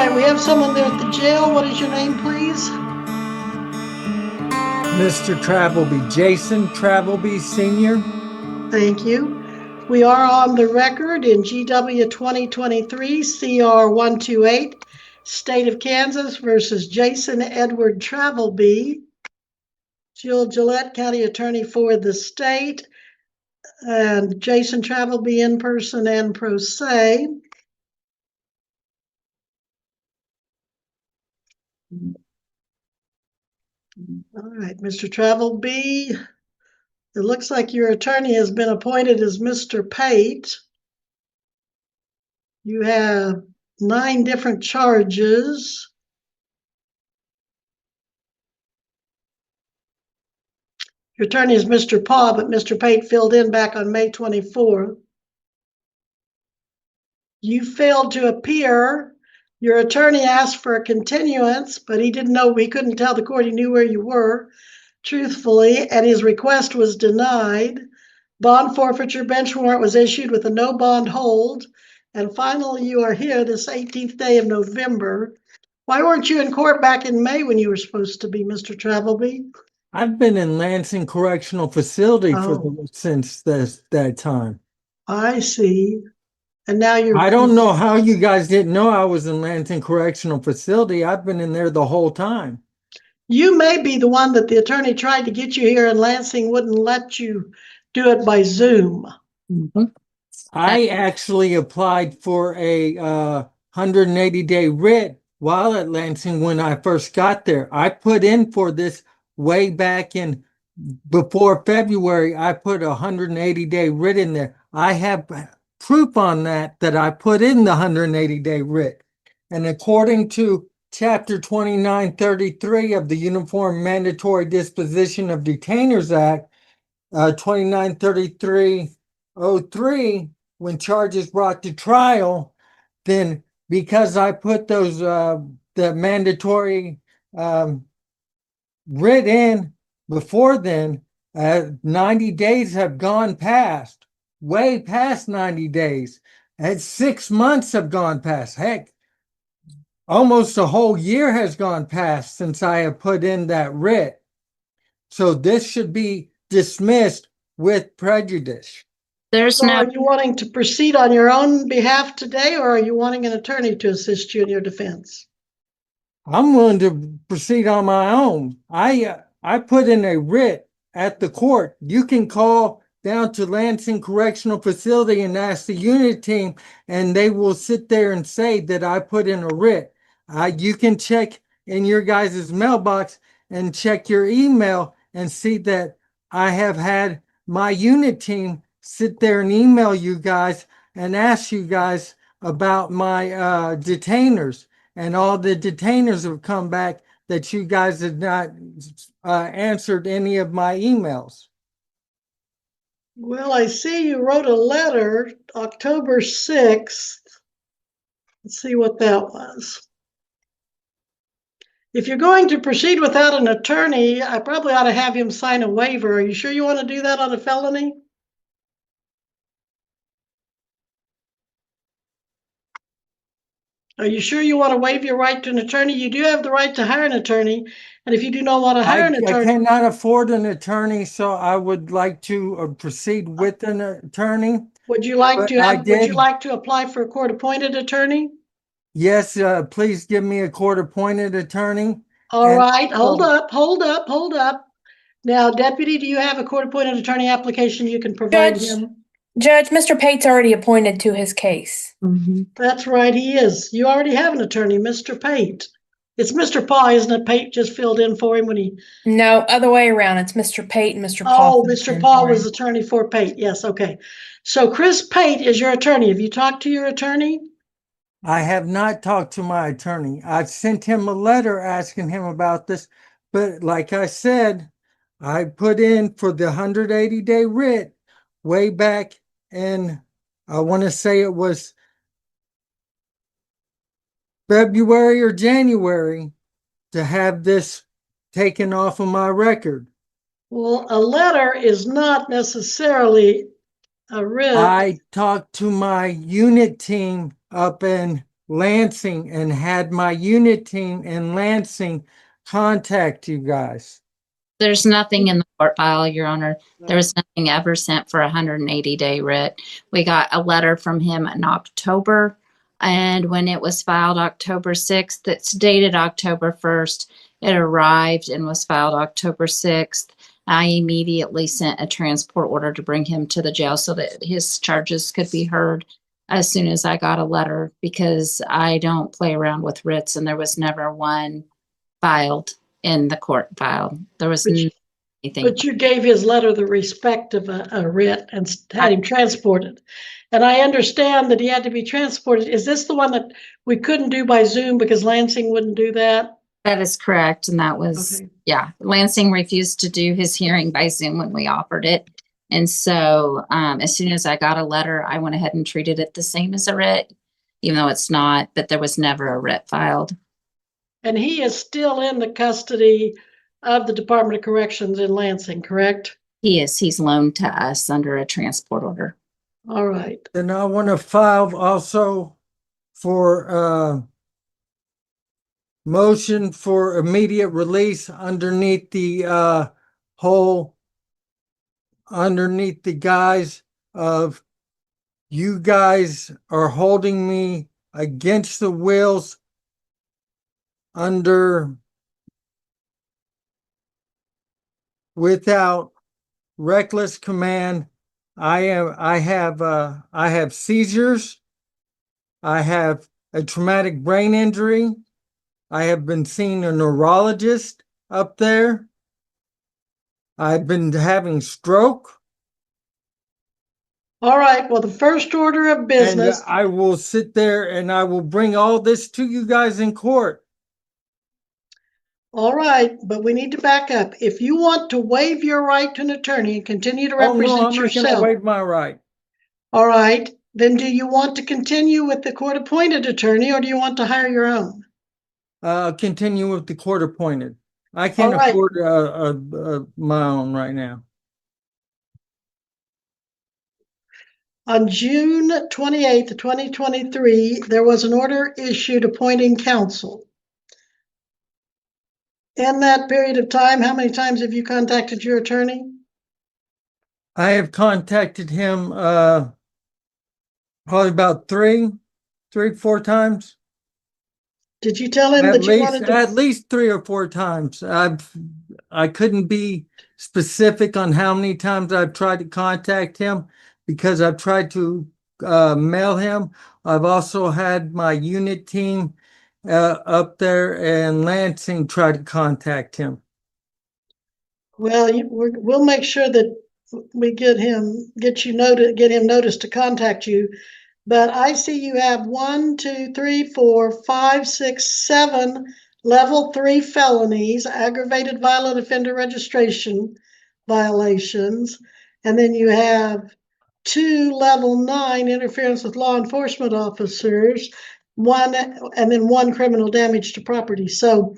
right, we have someone there at the jail. What is your name, please? Mr. Travelby, Jason Travelby Sr. Thank you. We are on the record in GW 2023 CR 128, State of Kansas versus Jason Edward Travelby. Jill Gillette, County Attorney for the state, and Jason Travelby in person and pro se. All right, Mr. Travelby, it looks like your attorney has been appointed as Mr. Pate. You have 9 different charges. Your attorney is Mr. Paw, but Mr. Pate filled in back on May 24th. You failed to appear. Your attorney asked for a continuance, but he didn't know, he couldn't tell the court he knew where you were, truthfully, and his request was denied. Bond forfeiture bench warrant was issued with a no bond hold. And finally, you are here this 18th day of November. Why weren't you in court back in May when you were supposed to be, Mr. Travelby? I've been in Lansing Correctional Facility since that time. I see. And now you're... I don't know how you guys didn't know I was in Lansing Correctional Facility. I've been in there the whole time. You may be the one that the attorney tried to get you here and Lansing wouldn't let you do it by Zoom. I actually applied for a 180-day writ while at Lansing when I first got there. I put in for this way back in before February. I put a 180-day writ in there. I have proof on that I put in the 180-day writ. And according to Chapter 2933 of the Uniform Mandatory Disposition of Detainers Act, 2933-03, when charges brought to trial, then because I put those the mandatory writ in before then, 90 days have gone past, way past 90 days. And 6 months have gone past. Heck, almost a whole year has gone past since I have put in that writ. So this should be dismissed with prejudice. So are you wanting to proceed on your own behalf today, or are you wanting an attorney to assist you in your defense? I'm willing to proceed on my own. I put in a writ at the court. You can call down to Lansing Correctional Facility and ask the unit team, and they will sit there and say that I put in a writ. You can check in your guys' mailbox and check your email and see that I have had my unit team sit there and email you guys and ask you guys about my detainers. And all the detainers have come back that you guys have not answered any of my emails. Well, I see you wrote a letter October 6th. Let's see what that was. If you're going to proceed without an attorney, I probably ought to have him sign a waiver. Are you sure you want to do that on a felony? Are you sure you want to waive your right to an attorney? You do have the right to hire an attorney. And if you do not want to hire an attorney... I cannot afford an attorney, so I would like to proceed with an attorney. Would you like to apply for a court-appointed attorney? Yes, please give me a court-appointed attorney. All right, hold up. Now, Deputy, do you have a court-appointed attorney application you can provide him? Judge, Mr. Pate's already appointed to his case. That's right, he is. You already have an attorney, Mr. Pate. It's Mr. Paw, isn't it? Pate just filled in for him when he... No, other way around. It's Mr. Pate and Mr. Paw. Oh, Mr. Paw was attorney for Pate. Yes, okay. So Chris Pate is your attorney. Have you talked to your attorney? I have not talked to my attorney. I've sent him a letter asking him about this. But like I said, I put in for the 180-day writ way back in, I want to say it was February or January, to have this taken off of my record. Well, a letter is not necessarily a writ. I talked to my unit team up in Lansing and had my unit team in Lansing contact you guys? There's nothing in the court file, Your Honor. There was nothing ever sent for a 180-day writ. We got a letter from him in October, and when it was filed October 6th, it's dated October 1st. It arrived and was filed October 6th. I immediately sent a transport order to bring him to the jail so that his charges could be heard as soon as I got a letter, because I don't play around with writs, and there was never one filed in the court file. There was anything. But you gave his letter the respect of a writ and had him transported. And I understand that he had to be transported. Is this the one that we couldn't do by Zoom because Lansing wouldn't do that? That is correct. And that was, Okay. yeah, Lansing refused to do his hearing by Zoom when we offered it. And so as soon as I got a letter, I went ahead and treated it the same as a writ, even though it's not, but there was never a writ filed. And he is still in the custody of the Department of Corrections in Lansing, correct? He's loaned to us under a transport order. All right. Then I want to file also for motion for immediate release underneath the underneath the guise of you guys are holding me against the wills without reckless command. I have seizures. I have a traumatic brain injury. I have been seeing a neurologist up there. I've been having stroke. All right. Well, the first order of business. And I will sit there and I will bring all this to you guys in court. All right, but we need to back up. If you want to waive your right to an attorney and continue to Oh, no, represent I'm not going to yourself, waive my right. all right, then do you want to continue with the court-appointed attorney or do you want to hire your own? Continue with the court appointed. I All can't right. afford my own right now. On June 28th, 2023, there was an order issued appointing counsel. In that period of time, how many times have you contacted your attorney? I have contacted him probably about three, 4 times. Did you tell him At that you least, wanted to? at least 3 or 4 times. I couldn't be specific on how many times I've tried to contact him because I've tried to mail him. I've also had my unit team up there in Lansing try to contact him. Well, we'll make sure that we get him notice to contact you. But I see you have 1, 2, 3, 4, 5, 6, 7 level 3 felonies, aggravated violent offender registration violations. And then you have 2 level 9 interference with law enforcement officers, and then 1 criminal damage to property. So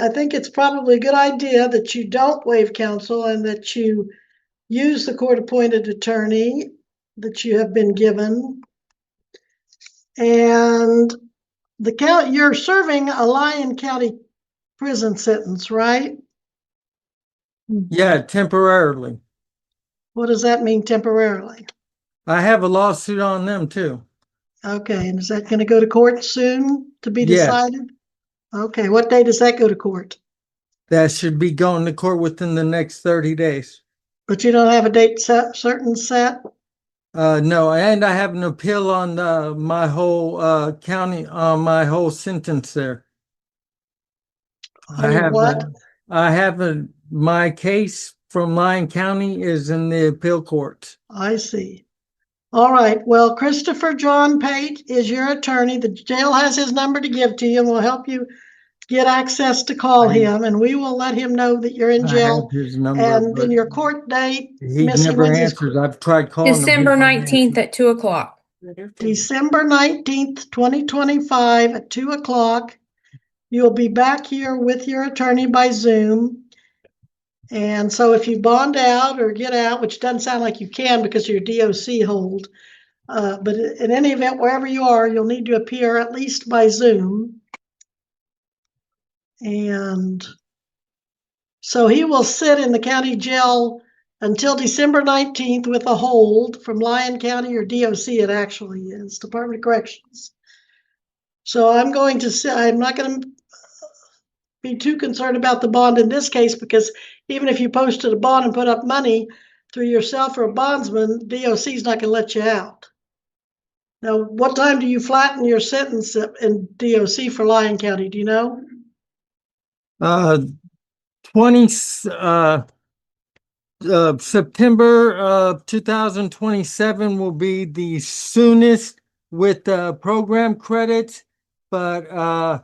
I think it's probably a good idea that you don't waive counsel and that you use the court-appointed attorney that you have been given. And you're serving a Lyon County prison sentence, right? Yeah, temporarily. What does that mean, temporarily? I have a lawsuit on them too. Okay, and is that going to go to court soon to be Yes. decided? Okay, what day does that go to court? That should be going to court within the next 30 days. But you don't have a date certain set? No, and I have an appeal on my whole county, my whole sentence there. I have my case from Lyon County is in the appeal court. I see. All right. Well, Christopher John Pate is your attorney. The jail has his number to give to you and will help you get access to call him. And we will let him know that you're in I jail. have his number, And but then your court date. he Missy, never when's his answers. I've tried calling him. December 19th at 2 o'clock. December 19th, 2025 at 2 o'clock. You'll be back here with your attorney by Zoom. And so if you bond out or get out, which doesn't sound like you can because of your DOC hold, But in any event, wherever you are, you'll need to appear at least by Zoom. And so he will sit in the county jail until December 19th with a hold from Lyon County, or DOC it actually is, Department of Corrections. So I'm not going to be too concerned about the bond in this case, because even if you posted a bond and put up money through yourself or a bondsman, DOC is not going to let you out. Now, what time do you flatten your sentence in DOC for Lyon County? Do you know? September 2027 will be the soonest with program credits, but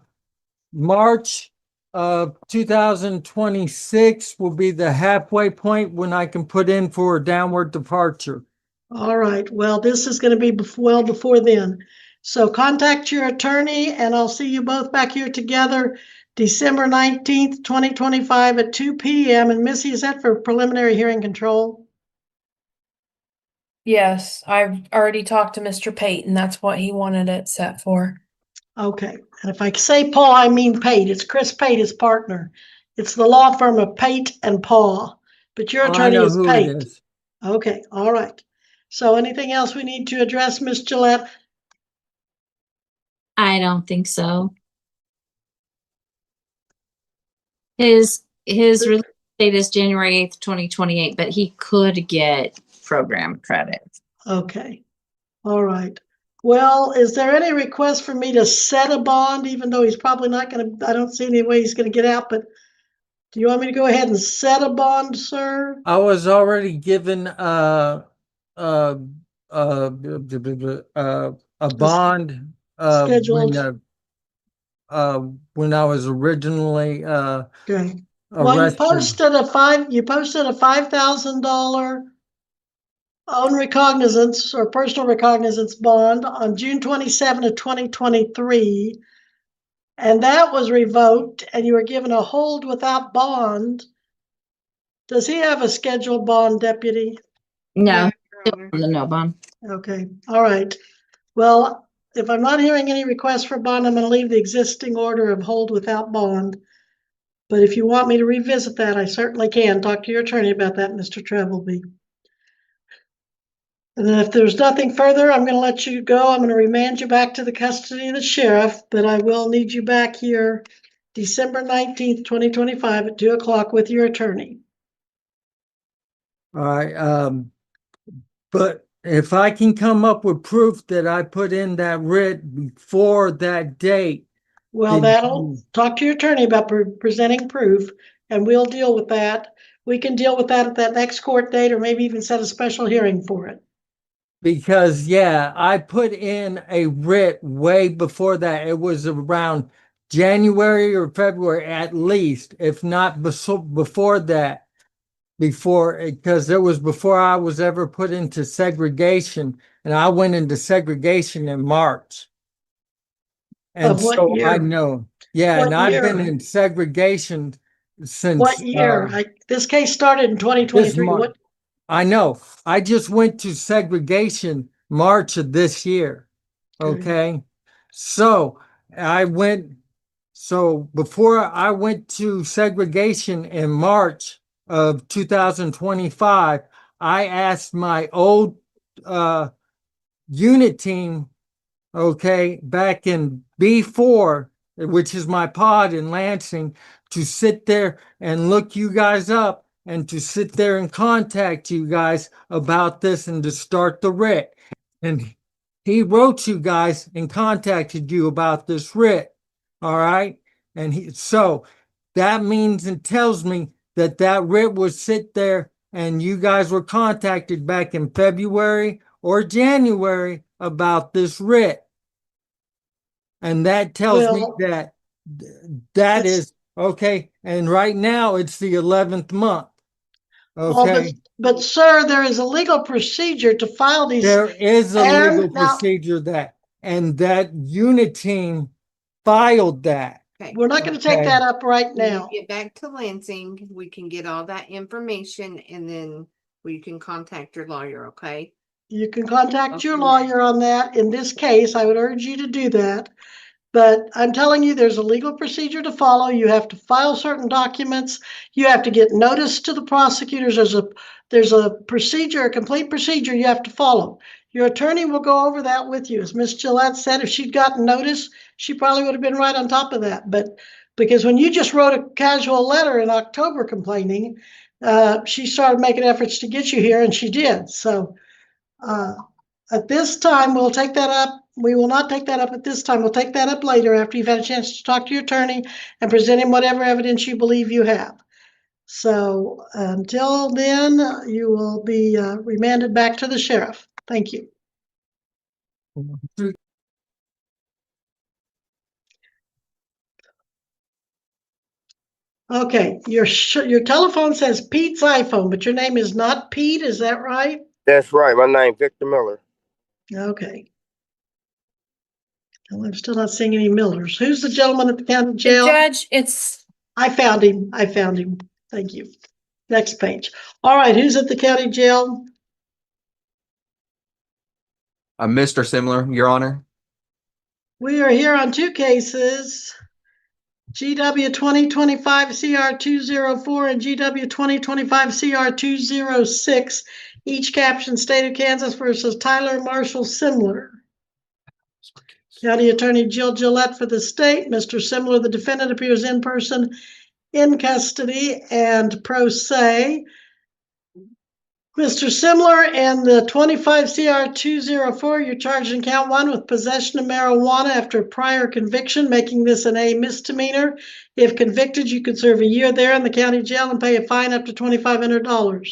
March of 2026 will be the halfway point when I can put in for a downward departure. All right. Well, this is going to be well before then. So contact your attorney, and I'll see you both back here together December 19th, 2025 at 2 p.m. And Missy, is that for preliminary hearing control? Yes, I've already talked to Mr. Pate, and that's what he wanted it set for. Okay. And if I say Paul, I mean Pate. It's Chris Pate, his partner. It's the law firm of Pate and Paul, but your I attorney know is who it Pate. is. Okay. All right. So anything else we need to address, Ms. Gillette? I don't think so. His release date is January 8th, 2028, but he could get program credit. Okay. All right. Well, is there any request for me to set a bond, even though he's probably not going to, I don't see any way he's going to get out, but do you want me to go ahead and set a bond, sir? I was already given a bond Scheduled. when I was originally Okay. Well, arrested. you posted a $5,000 own recognizance or personal recognizance bond on June 27 of 2023. And that was revoked, and you were given a hold without bond. Does he have a scheduled bond, deputy? No, no bond. Okay, all right. Well, if I'm not hearing any requests for bond, I'm going to leave the existing order of hold without bond. But if you want me to revisit that, I certainly can. Talk to your attorney about that, Mr. Travelby. And then if there's nothing further, I'm going to let you go. I'm going to remand you back to the custody of the sheriff, but I will need you back here December 19th, 2025 at 2 o'clock with your attorney. All right. But if I can come up with proof that I put in that writ before that date. Well, talk to your attorney about presenting proof, and we'll deal with that. We can deal with that at that next court date, or maybe even set a special hearing for it. Because, yeah, I put in a writ way before that. It was around January or February at least, if not before that. Because it was before I was ever put into segregation, and I went into segregation in March. And Of what so year? I know, yeah, What and I've been year? in segregation since What year? This case started in 2023. What? I know. I just went to segregation March of this year. Okay. So before I went to segregation in March of 2025, I asked my old unit team, okay, back in B4, which is my pod in Lansing, to sit there and look you guys up and to sit there and contact you guys about this and to start the writ. And he wrote you guys and contacted you about this writ. All right. And so that means and tells me that that writ was sit there and you guys were contacted back in February or January about this writ. And that tells me that is okay. And right now it's the 11th month. Okay. But sir, there is a legal procedure to file these. There is a legal procedure and that unit team filed that. Okay. We're not going to take that up right When now. you get back to Lansing, we can get all that information and then we can contact your lawyer, okay? You can contact your lawyer on that. In this case, I would urge you to do that. But I'm telling you, there's a legal procedure to follow. You have to file certain documents. You have to get notice to the prosecutors. There's a procedure, a complete procedure you have to follow. Your attorney will go over that with you. As Ms. Gillette said, if she'd gotten notice, she probably would have been right on top of that. But because when you just wrote a casual letter in October complaining, she started making efforts to get you here, and she did. So at this time, we'll take that up. We will not take that up at this time. We'll take that up later after you've had a chance to talk to your attorney and present him whatever evidence you believe you have. So until then, you will be remanded back to the sheriff. Thank you. Okay, your telephone says Pete's iPhone, but your name is not Pete. Is that right? That's right. My name Victor Miller. Okay. Well, I'm still not seeing any Millers. Who's the gentleman at the county The jail? judge, it's I found him. I found him. Thank you. Next page. All right, who's at the county jail? Mr. Simler, Your Honor. We are here on two cases. GW 2025 CR 204 and GW 2025 CR 206, each captioned State of Kansas versus Tyler Marshall Simler. County Attorney Jill Gillette for the state. Mr. Simler, the defendant, appears in person, in custody, and pro se. Mr. Simler, and the 25 CR 204, you're charged in count 1 with possession of marijuana after a prior conviction, making this an A misdemeanor. If convicted, you could serve a year there in the county jail and pay a fine up to $2,500.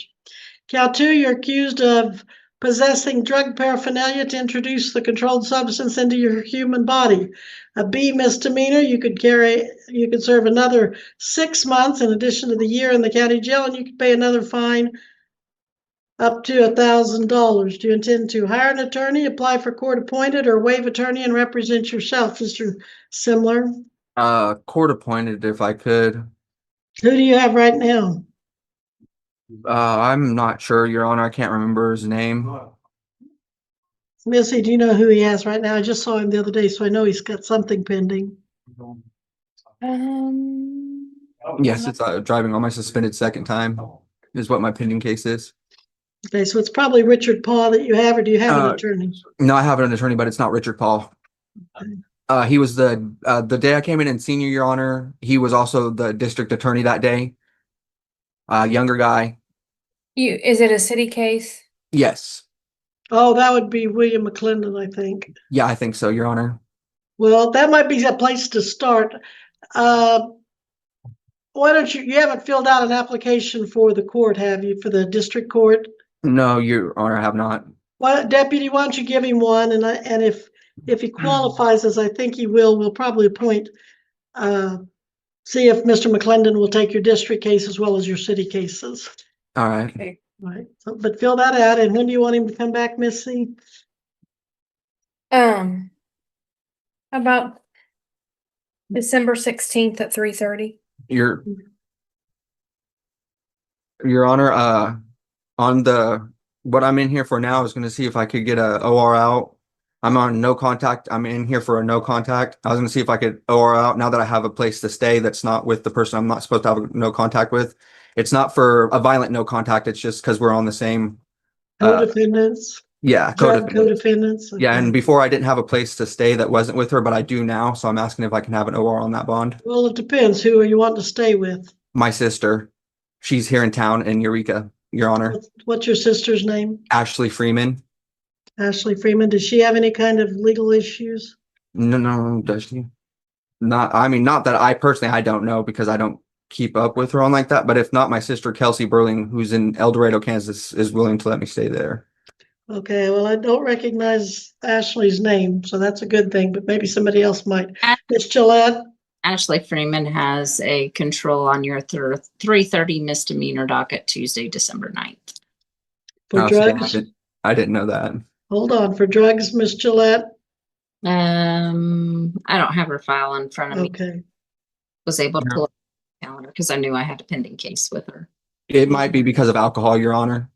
Count 2, you're accused of possessing drug paraphernalia to introduce the controlled substance into your human body. A B misdemeanor, you could serve another 6 months in addition to the year in the county jail, and you could pay another fine up to $1,000. Do you intend to hire an attorney, apply for court appointed, or waive attorney and represent yourself, Mr. Simler? Court appointed if I could. Who do you have right now? I'm not sure, Your Honor. I can't remember his name. Missy, do you know who he has right now? I just saw him the other day, so I know he's got something pending. Yes, it's driving on my suspended second time is what my pending case is. Okay, so it's probably Richard Paul that you have, or do you have an attorney? No, I have an attorney, but it's not Richard Paul. Okay. He was the day I came in senior, Your Honor. He was also the district attorney that day. Younger guy. is it a city case? Yes. Oh, that would be William McClendon, I think. Yeah, I think so, Your Honor. Well, that might be a place to start. Why don't you haven't filled out an application for the court, have you, for the district court? No, Your Honor, I have not. Well, Deputy, why don't you give him one, and if he qualifies, as I think he will, we'll probably appoint, see if Mr. McClendon will take your district case as well as your city cases. All right. Okay. Right, so, but fill that out, and when do you want him to come back, Missy? About December 16th at 3:30. Your Honor, on what I'm in here for now is going to see if I could get a OR out. I'm on no contact. I'm in here for a no contact. I was going to see if I could OR out now that I have a place to stay that's not with the person I'm not supposed to have no contact with. It's not for a violent no contact. It's just because we're on the same Co-defendants? Yeah, Drug co-defendants? Yeah, Okay. and before I didn't have a place to stay that wasn't with her, but I do now. So I'm asking if I can have an OR on that bond. Well, it depends. Who are you wanting to stay with? My sister, she's here in town in Eureka, Your Honor. What's your sister's name? Ashley Freeman. Ashley Freeman. Does she have any kind of legal issues? No, does she? Not that I personally, I don't know because I don't keep up with her on like that. But if not, my sister Kelsey Burling, who's in El Dorado, Kansas, is willing to let me stay there. Okay, well, I don't recognize Ashley's name, so that's a good thing, but maybe somebody else might. Miss Gillette? Ashley Freeman has a control on your 3:30 misdemeanor docket Tuesday, December 9th. For Oh, drugs? I didn't know that. Hold on, for drugs, Miss Gillette? I don't have her file in front of me. Okay, Was able to pull up the calendar because I knew I had a pending case with her. It might be because of alcohol, Your Honor.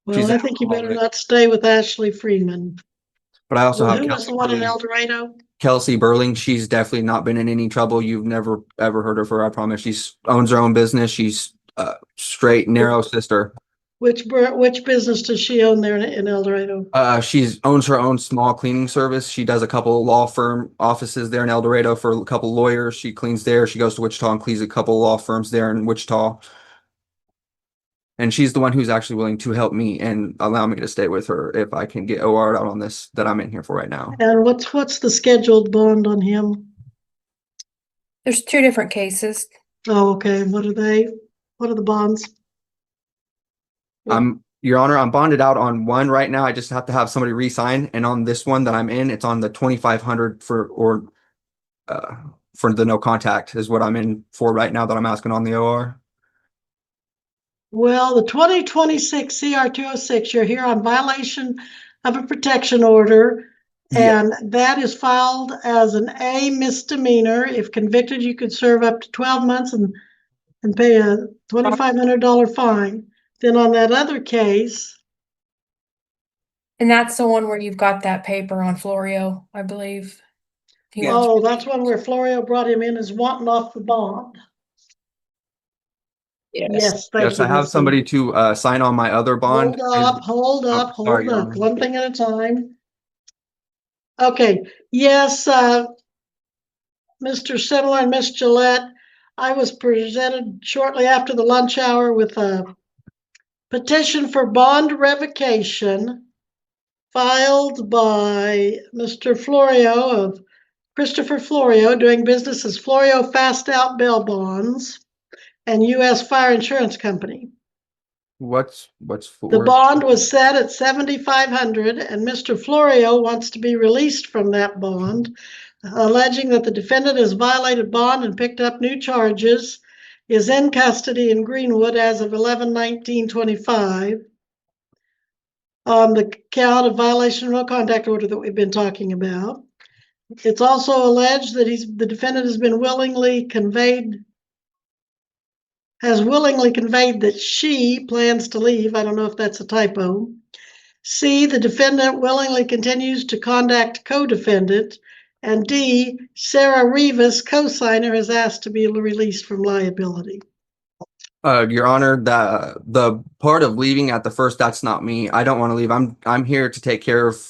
Well, I think you better not stay with Ashley Freeman. But I also Well, have who was the one in El Dorado? Kelsey Burling. She's definitely not been in any trouble. You've never ever heard of her. I promise. She's owns her own business. She's a straight, narrow sister. Which business does she own there in El Dorado? She's owns her own small cleaning service. She does a couple law firm offices there in El Dorado for a couple lawyers. She cleans there. She goes to Wichita and cleans a couple law firms there in Wichita. And she's the one who's actually willing to help me and allow me to stay with her if I can get OR'd out on this that I'm in here for right now. And what's the scheduled bond on him? There's 2 different cases. Oh, okay. What are they? What are the bonds? Your Honor, I'm bonded out on one right now. I just have to have somebody re-sign, and on this one that I'm in, it's on the 2,500 for the no contact is what I'm in for right now that I'm asking on the OR. Well, the 2026 CR 206, you're here on violation of a protection order, and that is filed as an A misdemeanor. If convicted, you could serve up to 12 months and pay a $2,500 fine. Then on that other case, And that's the one where you've got that paper on Florio, I believe. He wants oh, relief. that's one where Florio brought him in as wanting off the bond. Yes, thank Yes, you. I have Missy. somebody to sign on my other bond. Hold up, sorry, Your Honor. one thing at a time. Okay, yes, Mr. Simler and Miss Gillette, I was presented shortly after the lunch hour with a petition for bond revocation filed by Mr. Florio of Christopher Florio, doing business as Florio Fast Out Bail Bonds and U.S. Fire Insurance Company. What's The bond was set at $7,500, and Mr. Florio wants to be released from that bond, alleging that the defendant has violated bond and picked up new charges, is in custody in Greenwood as of 11/19/25 on the count of violation of no contact order that we've been talking about. It's also alleged that the defendant has willingly conveyed that she plans to leave. I don't know if that's a typo. C, the defendant willingly continues to contact co-defendant. And D, Sarah Rivas, co-signer, has asked to be released from liability. Your Honor, the part of leaving at the first, that's not me. I don't want to leave. I'm here to take care of,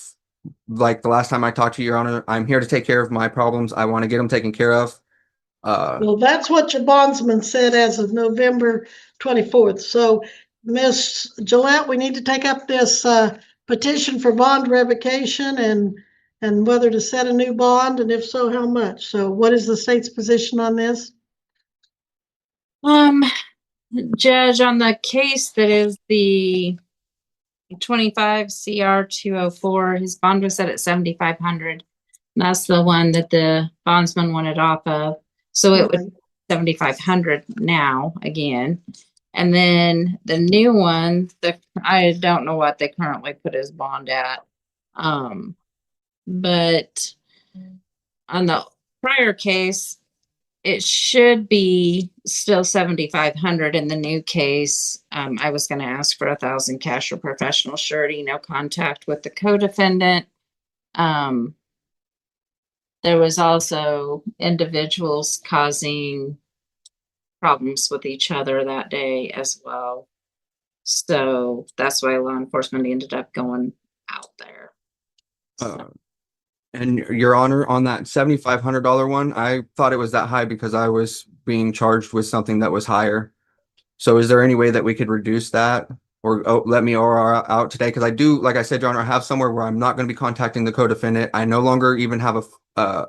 like the last time I talked to you, Your Honor, I'm here to take care of my problems. I want to get them taken care of. Well, that's what your bondsman said as of November 24th. So, Miss Gillette, we need to take up this petition for bond revocation and whether to set a new bond, and if so, how much. So what is the state's position on this? Judge, on the case that is the 25 CR 204, his bond was set at 7,500. That's the one that the bondsman wanted off of. So it would be 7,500 now again. And then the new one, I don't know what they currently put his bond at. But on the prior case, it should be still 7,500. In the new case, I was going to ask for 1,000 cash or professional surety, no contact with the co-defendant. There was also individuals causing problems with each other that day as well. So that's why law enforcement ended up going out there. And Your Honor, on that $7,500 one, I thought it was that high because I was being charged with something that was higher. So is there any way that we could reduce that or let me OR out today? Because I do, like I said, Your Honor, I have somewhere where I'm not going to be contacting the co-defendant. I no longer even have a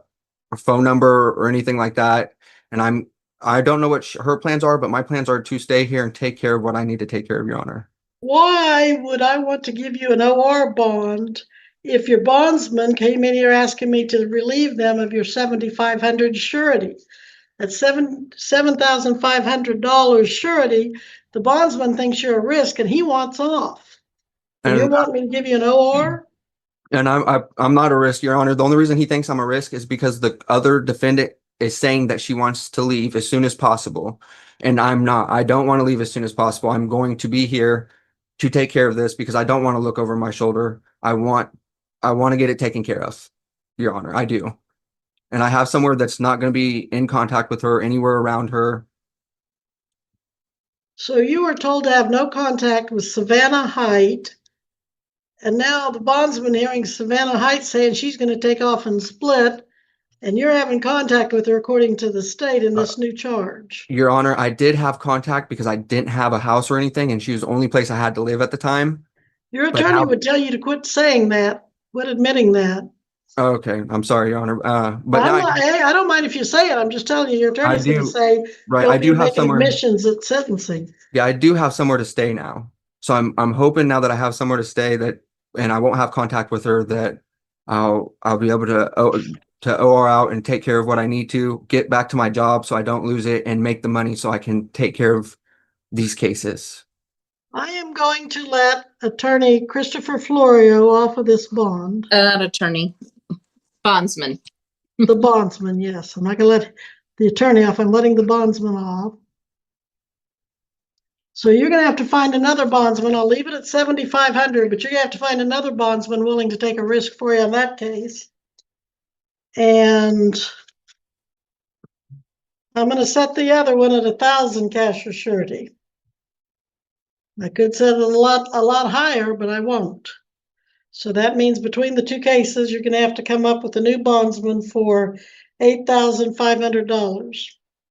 phone number or anything like that. And I don't know what her plans are, but my plans are to stay here and take care of what I need to take care of, Your Honor. Why would I want to give you an OR bond if your bondsman came in here asking me to relieve them of your $7,500 surety? At $7,500 surety, the bondsman thinks you're a risk and he wants off. And you want me to give you an OR? And I'm not a risk, Your Honor. The only reason he thinks I'm a risk is because the other defendant is saying that she wants to leave as soon as possible. And I'm not. I don't want to leave as soon as possible. I'm going to be here to take care of this because I don't want to look over my shoulder. I want to get it taken care of, Your Honor. I do. And I have somewhere that's not going to be in contact with her, anywhere around her. So you were told to have no contact with Savannah Height. And now the bondsman hearing Savannah Height saying she's going to take off and split. And you're having contact with her according to the state in this new charge. Your Honor, I did have contact because I didn't have a house or anything, and she was the only place I had to live at the time. Your But attorney how- would tell you to quit saying that, quit admitting that. Okay, I'm sorry, Your Honor. But now Hey, I don't mind if you say it. I'm just telling you, your attorney's going to do- say, right, I don't do be have making somewhere. admissions at sentencing. Yeah, I do have somewhere to stay now. So I'm hoping now that I have somewhere to stay that, and I won't have contact with her, that I'll be able to OR out and take care of what I need to, get back to my job so I don't lose it, and make the money so I can take care of these cases. I am going to let attorney Christopher Florio off of this bond. Attorney, bondsman. The bondsman, yes. I'm not going to let the attorney off. I'm letting the bondsman off. So you're going to have to find another bondsman. I'll leave it at 7,500, but you're going to have to find another bondsman willing to take a risk for you on that case. And I'm going to set the other one at 1,000 cash or surety. I could set it a lot higher, but I won't. So that means between the two cases, you're going to have to come up with a new bondsman for $8,500.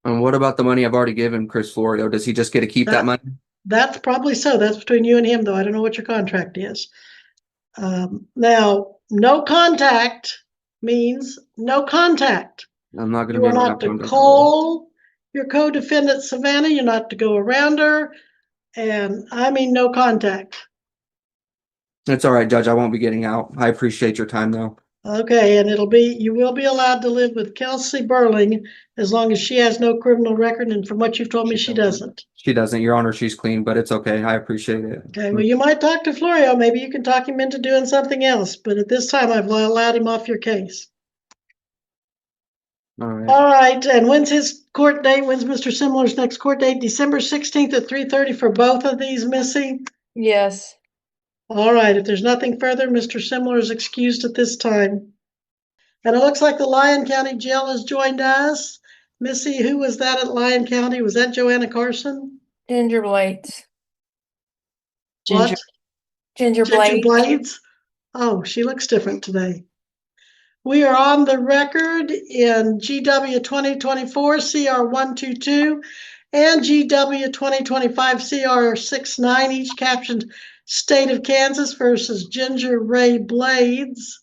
And what about the money I've already given Chris Florio? Does he just get to keep that money? That's probably so. That's between you and him, though. I don't know what your contract is. Now, no contact means no contact. I'm not going to You be are able to not have to contact. call your co-defendant Savannah. You're not to go around her. And I mean no contact. It's all right, Judge. I won't be getting out. I appreciate your time, though. Okay, and you will be allowed to live with Kelsey Burling as long as she has no criminal record, and from what you've told me, she doesn't. She doesn't, Your Honor. She's clean, but it's okay. I appreciate it. Okay, well, you might talk to Florio. Maybe you can talk him into doing something else, but at this time, I've allowed him off your case. All right. All right, and when's his court date? When's Mr. Simler's next court date? December 16th at 3:30 for both of these, Missy? Yes. All right, if there's nothing further, Mr. Simler is excused at this time. And it looks like the Lyon County Jail has joined us. Missy, who was that at Lyon County? Was that Joanna Carson? Ginger Blades. Ginger. What? Ginger Ginger Blades. Blades? Oh, she looks different today. We are on the record in GW 2024 CR 122 and GW 2025 CR 69, each captioned State of Kansas versus Ginger Ray Blades.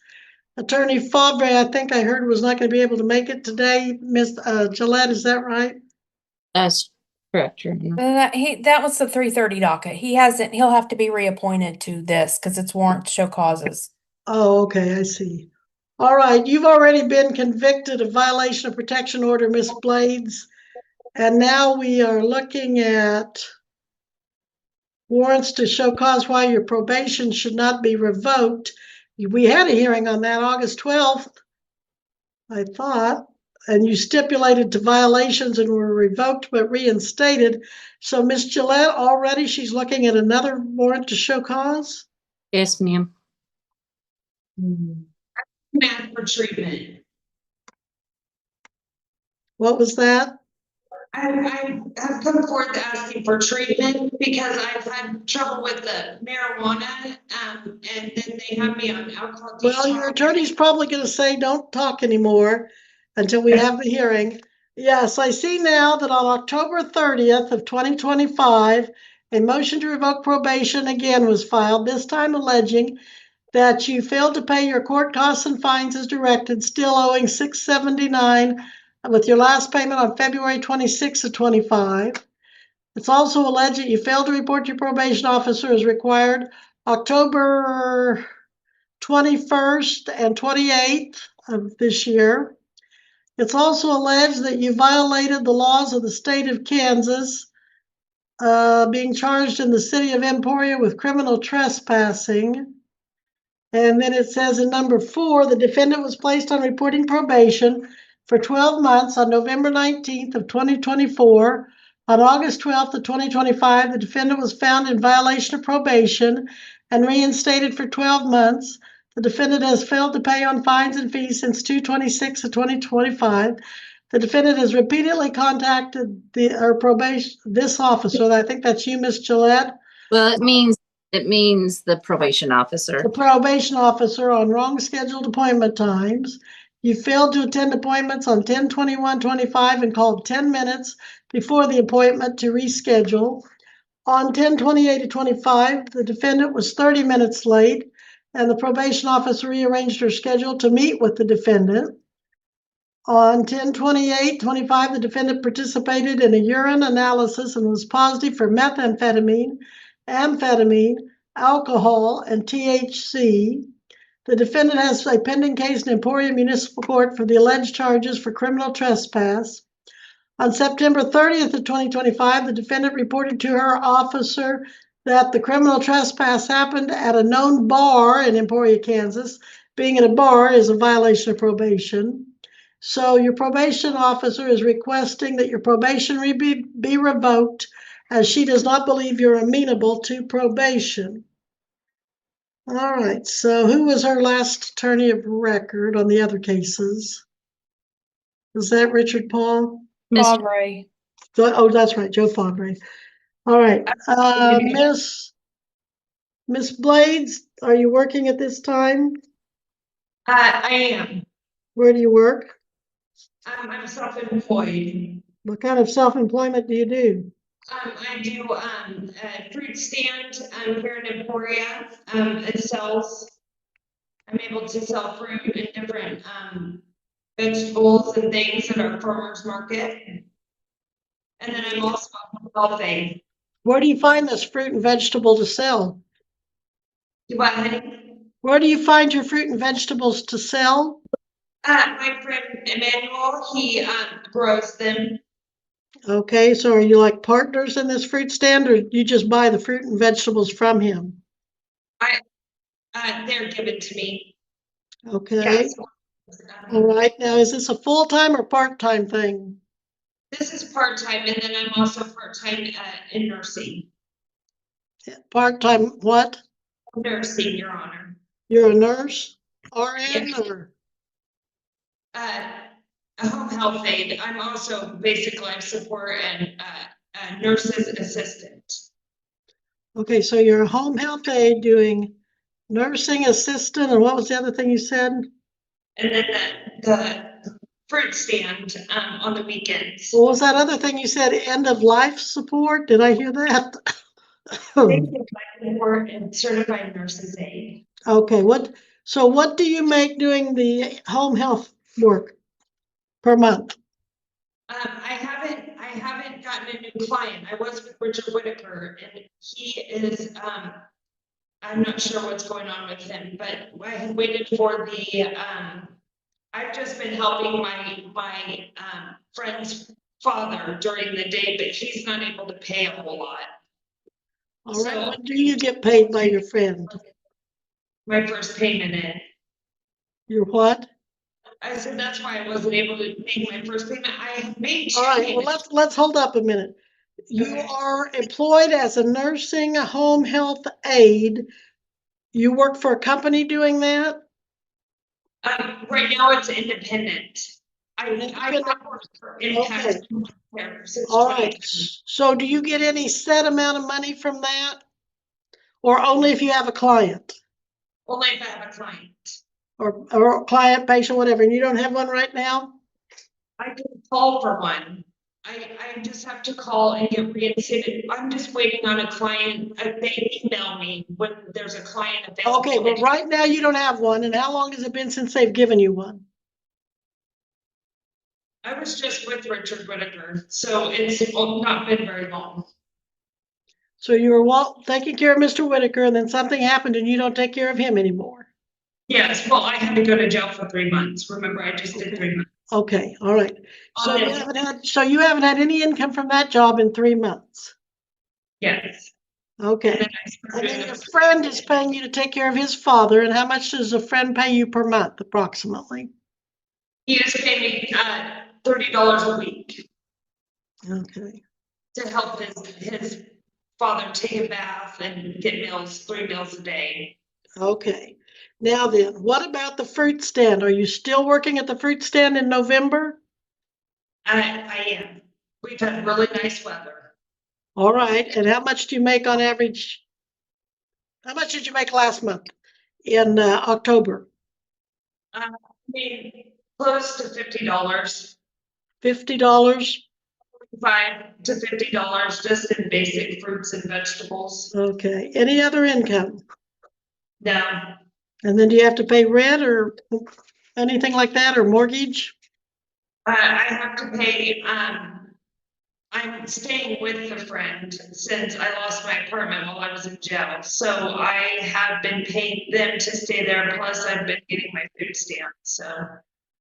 Attorney Fabre, I think I heard, was not going to be able to make it today. Miss Gillette, is that right? That's correct, Your Honor. That was the 3:30 docket. He'll have to be reappointed to this because it's warrant to show causes. Oh, okay, I see. All right, you've already been convicted of violation of protection order, Miss Blades. And now we are looking at warrants to show cause why your probation should not be revoked. We had a hearing on that August 12th, I thought, and you stipulated to violations and were revoked but reinstated. So Miss Gillette, already she's looking at another warrant to show cause? Yes, ma'am. Demand for treatment. What was that? I have come forth asking for treatment because I've had trouble with the marijuana, and then they have me on alcohol. Well, your attorney's probably going to say, don't talk anymore until we have the hearing. Yes, I see now that on October 30th of 2025, a motion to revoke probation again was filed, this time alleging that you failed to pay your court costs and fines as directed, still owing $679 with your last payment on February 26th of 25. It's also alleged that you failed to report your probation officer as required October 21st and 28th of this year. It's also alleged that you violated the laws of the state of Kansas, being charged in the city of Emporia with criminal trespassing. And then it says in number 4, the defendant was placed on reporting probation for 12 months on November 19th of 2024 On August 12th of 2025, the defendant was found in violation of probation and reinstated for 12 months. The defendant has failed to pay on fines and fees since 2/26 of 2025. The defendant has repeatedly contacted this officer. I think that's you, Ms. Gillette. Well, it means the probation officer. The probation officer on wrong scheduled appointment times. You failed to attend appointments on 10/21/25 and called 10 minutes before the appointment to reschedule. On 10/28/25, the defendant was 30 minutes late, and the probation officer rearranged her schedule to meet with the defendant. On 10/28/25, the defendant participated in a urine analysis and was positive for methamphetamine, amphetamine, alcohol, and THC. The defendant has a pending case in Emporia Municipal Court for the alleged charges for criminal trespass. On September 30th of 2025, the defendant reported to her officer that the criminal trespass happened at a known bar in Emporia, Kansas. Being in a bar is a violation of probation. So your probation officer is requesting that your probation be revoked, as she does not believe you're amenable to probation. All right, so who was her last attorney of record on the other cases? Was that Richard Paul? Aubrey. Oh, that's right, Joe Fabre. All right, Miss Blades, are you working at this time? I am. Where do you work? I'm self-employed. What kind of self-employment do you do? I do a fruit stand here in Emporia. It sells. I'm able to sell fruit and different vegetables and things at our farmers market. And then I'm also healthy. Where do you find this fruit and vegetable to sell? What, honey? Where do you find your fruit and vegetables to sell? My friend Emmanuel, he grows them. Okay, so are you like partners in this fruit stand, or you just buy the fruit and vegetables from him? They're given to me. Okay. Yes. All right. Now, is this a full-time or part-time thing? This is part-time, and then I'm also part-time in nursing. Part-time what? Nursing, Your Honor. You're a nurse? RN Yes. or? A home health aide. I'm also basically life support and a nurse's assistant. Okay, so you're a home health aide doing nursing assistant, and what was the other thing you said? And then the fruit stand on the weekends. What was that other thing you said? End of life support? Did I hear that? And certified nurse's aide. Okay, so what do you make doing the home health work per month? I haven't gotten a new client. I was with Richard Whitaker, and he is I'm not sure what's going on with him, but I had waited for the I've just been helping my friend's father during the day, but he's not able to pay a whole lot. All right, So- when do you get paid by your friend? My first payment in. Your what? I said that's why I wasn't able to make my first payment. I made two All right, well, payments. let's hold up a minute. You Okay. are employed as a nursing home health aide. You work for a company doing that? Right now it's independent. I worked for Impact Care since All right, 2020. so do you get any set amount of money from that? Or only if you have a client? Only if I have a client. Or client, patient, whatever, and you don't have one right now? I can call for one. I just have to call and get reinstated. I'm just waiting on a client. They email me when there's a client available. Okay, but right now you don't have one, and how long has it been since they've given you one? I was just with Richard Whitaker, so it's not been very long. So you were taking care of Mr. Whitaker, and then something happened and you don't take care of him anymore? Yes, well, I had to go to jail for 3 months. Remember, I just did 3 months. Okay, all right. So Okay. you haven't had any income from that job in 3 months? Yes. Okay. And then I And started then in your the- friend is paying you to take care of his father, and how much does a friend pay you per month approximately? He is paying me $30 a week. Okay. to help his father take a bath and get meals, 3 meals a day. Okay. Now then, what about the fruit stand? Are you still working at the fruit stand in November? I am. We've had really nice weather. All right. And how much do you make on average? How much did you make last month in October? I mean, close to $50, $50? $5 to $50 just in basic fruits and vegetables. Okay. Any other income? No, And then do you have to pay rent or anything like that, or mortgage? I have to pay, I'm staying with a friend since I lost my apartment while I was in jail. So I have been paying them to stay there, plus I've been getting my food stamp, so.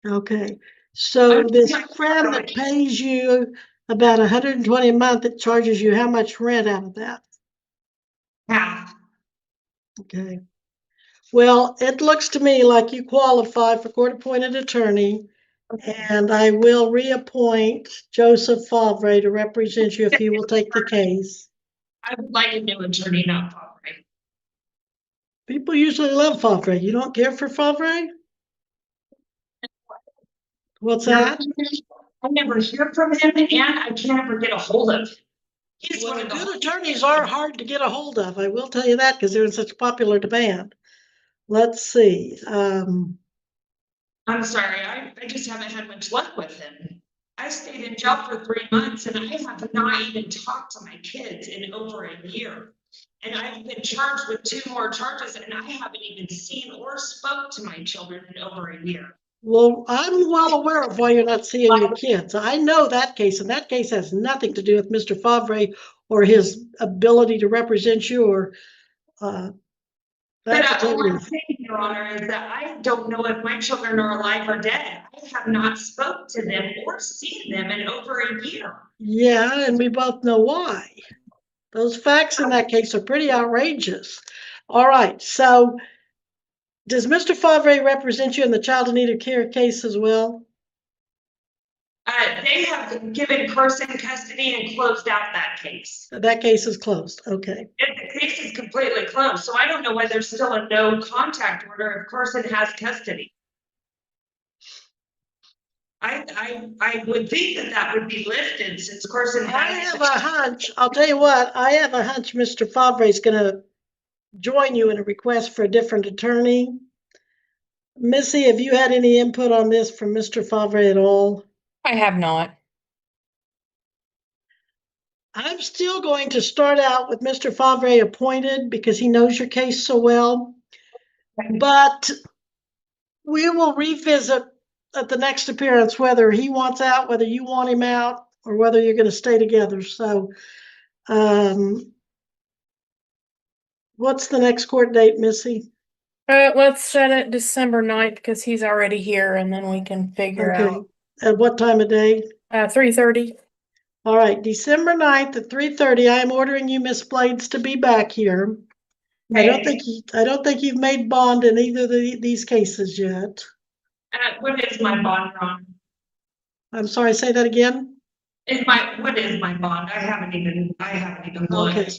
Okay. So this friend that pays you about 120 a month, it charges you how much rent out of that? Half. Okay. Well, it looks to me like you qualify for court-appointed attorney, and I will reappoint Joseph Favre to represent you if he will take the case. I would like a new attorney, not Favre. People usually love Favre. You don't care for Favre? What's that? I never hear from him and I can't ever get a hold of him. He's Well, one of the good attorneys are hard to get a hold of. I will tell you that because they're in such popular demand. Let's see. I'm sorry, I just haven't had much luck with him. I stayed in jail for 3 months and I have not even talked to my kids in over a year. And I've been charged with 2 more charges and I haven't even seen or spoke to my children in over a year. Well, I'm well aware of why you're not seeing your kids. I know that case, and that case has nothing to do with Mr. Favre or his ability to represent you or But that's all I'm totally. saying, Your Honor, is that I don't know if my children are alive or dead. I have not spoke to them or seen them in over a year. Yeah, and we both know why. Those facts in that case are pretty outrageous. All right, so does Mr. Favre represent you in the child in need of care case as well? They have given Carson custody and closed out that case. That case is closed. Okay. The case is completely closed, so I don't know why there's still a no contact order if Carson has custody. I would think that would be lifted since Carson I has. have a hunch. I'll tell you what, I have a hunch Mr. Favre is going to join you in a request for a different attorney. Missy, have you had any input on this from Mr. Favre at all? I have not. I'm still going to start out with Mr. Favre appointed because he knows your case so well. But we will revisit at the next appearance whether he wants out, whether you want him out, or whether you're going to stay together. So what's the next court date, Missy? Let's set it December 9th because he's already here and then we can figure Okay. At what time of day? out. 3:30. All right, December 9th at 3:30. I am ordering you, Miss Blades, to be back here. I don't think you've made bond in either of these cases yet. What is my bond, Ron? I'm sorry, say that again. What is my bond? I haven't even looked. Okay.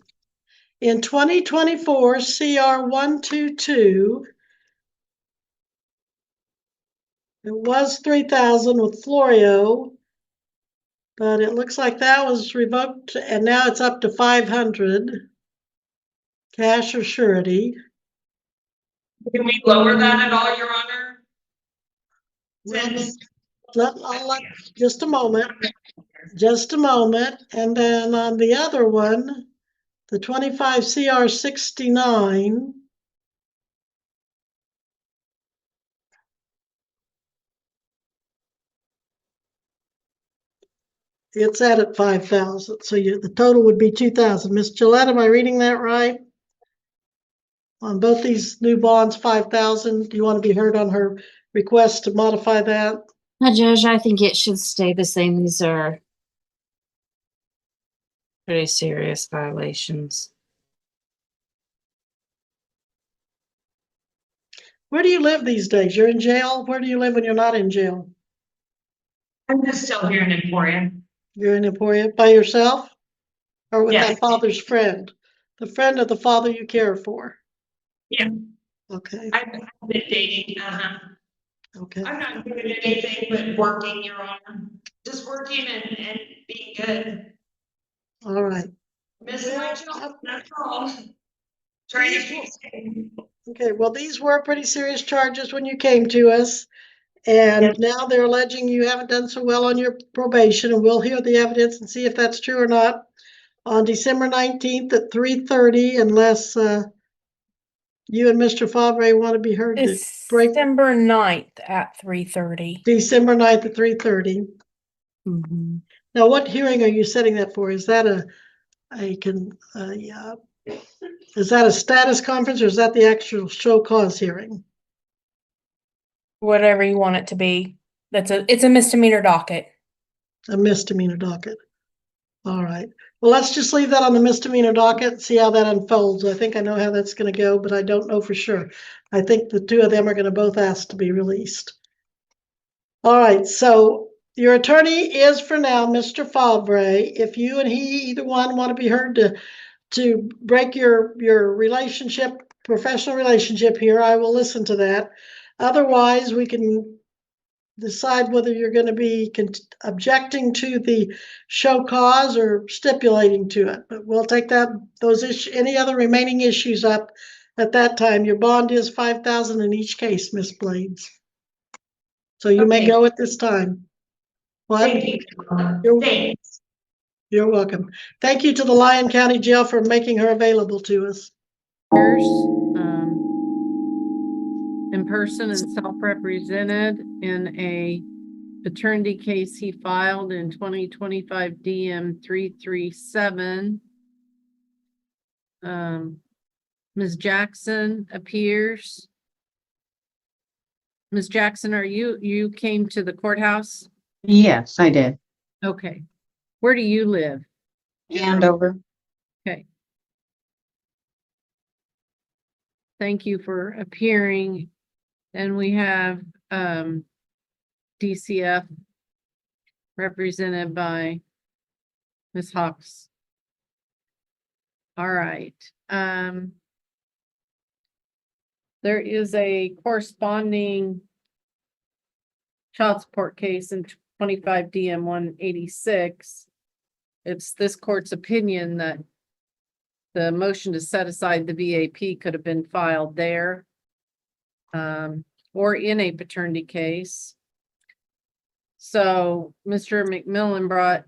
In 2024 CR 122, it was 3,000 with Florio, but it looks like that was revoked and now it's up to 500 cash or surety. Can we lower that at all, Your Honor? Well, Since just a moment. Just a moment. And then on the other one, the 25 CR 69. It's at 5,000. So the total would be 2,000. Miss Gillette, am I reading that right? On both these new bonds, 5,000. Do you want to be heard on her request to modify that? Judge, I think it should stay the same. These are pretty serious violations. Where do you live these days? You're in jail? Where do you live when you're not in jail? I'm just still here in Emporia. You're in Emporia by yourself? or with Yeah. that father's friend? The friend of the father you care for? Yeah. Okay, I've been dating, okay. I'm not doing anything but working, Your Honor. Just working and being good. All right. Missing my Well, job, that's all. Trying to be safe. Okay, well, these were pretty serious charges when you came to us. And Yes. now they're alleging you haven't done so well on your probation, and we'll hear the evidence and see if that's true or not on December 19th at 3:30, unless you and Mr. Favre want to be heard to break December 9th at 3:30. December 9th at 3:30. Now, what hearing are you setting that for? Is that is that a status conference, or is that the actual show cause hearing? Whatever you want it to be. It's a misdemeanor docket. A misdemeanor docket. All right. Well, let's just leave that on the misdemeanor docket and see how that unfolds. I think I know how that's going to go, but I don't know for sure. I think the two of them are going to both ask to be released. All right. So your attorney is for now Mr. Favre. If you and he, either one, want to be heard to break your relationship, professional relationship here, I will listen to that. Otherwise, we can decide whether you're going to be objecting to the show cause or stipulating to it. But we'll take those issues, any other remaining issues up at that time. Your bond is $5,000 in each case, Miss Blades. So you may Okay. go at this time. What? Thank you. Thanks. You're welcome. Thank you to the Lyon County Jail for making her available to us. In person and self-represented in a paternity case he filed in 2025 DM 337. Ms. Jackson appears. Ms. Jackson, you came to the courthouse? Yes, I did. Okay. Where do you live? Andover. Okay. Thank you for appearing. And we have DCF represented by Ms. Hawks. All right. There is a corresponding child support case in 25 DM 186. It's this court's opinion that the motion to set aside the VAP could have been filed there, or in a paternity case. So Mr. McMillan brought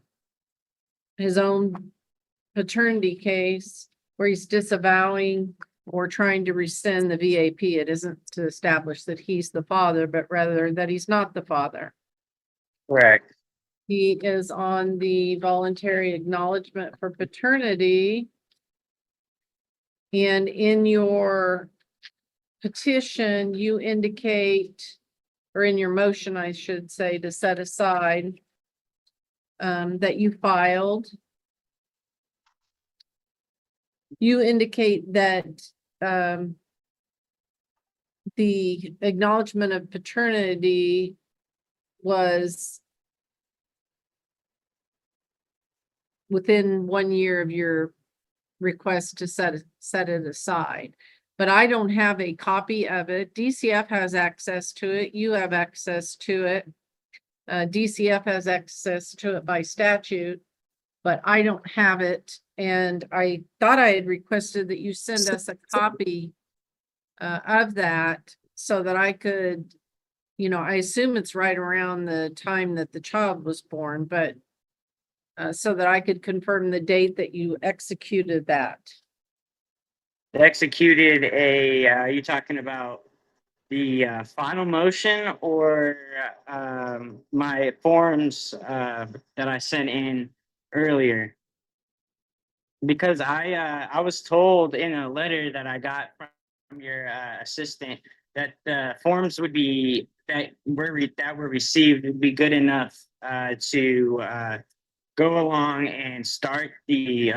his own paternity case where he's disavowing or trying to rescind the VAP. It isn't to establish that he's the father, but rather that he's not the father. Correct. He is on the voluntary acknowledgement for paternity. And in your petition, you indicate, or in your motion, I should say, to set aside that you filed. You indicate that the acknowledgement of paternity was within 1 year of your request to set it aside. But I don't have a copy of it. DCF has access to it. You have access to it. DCF has access to it by statute, but I don't have it. And I thought I had requested that you send us a copy of that so that I could, I assume it's right around the time that the child was born, but so that I could confirm the date that you executed that. Executed are you talking about the final motion or my forms that I sent in earlier? Because I was told in a letter that I got from your assistant that the forms would be that were received would be good enough to go along and start the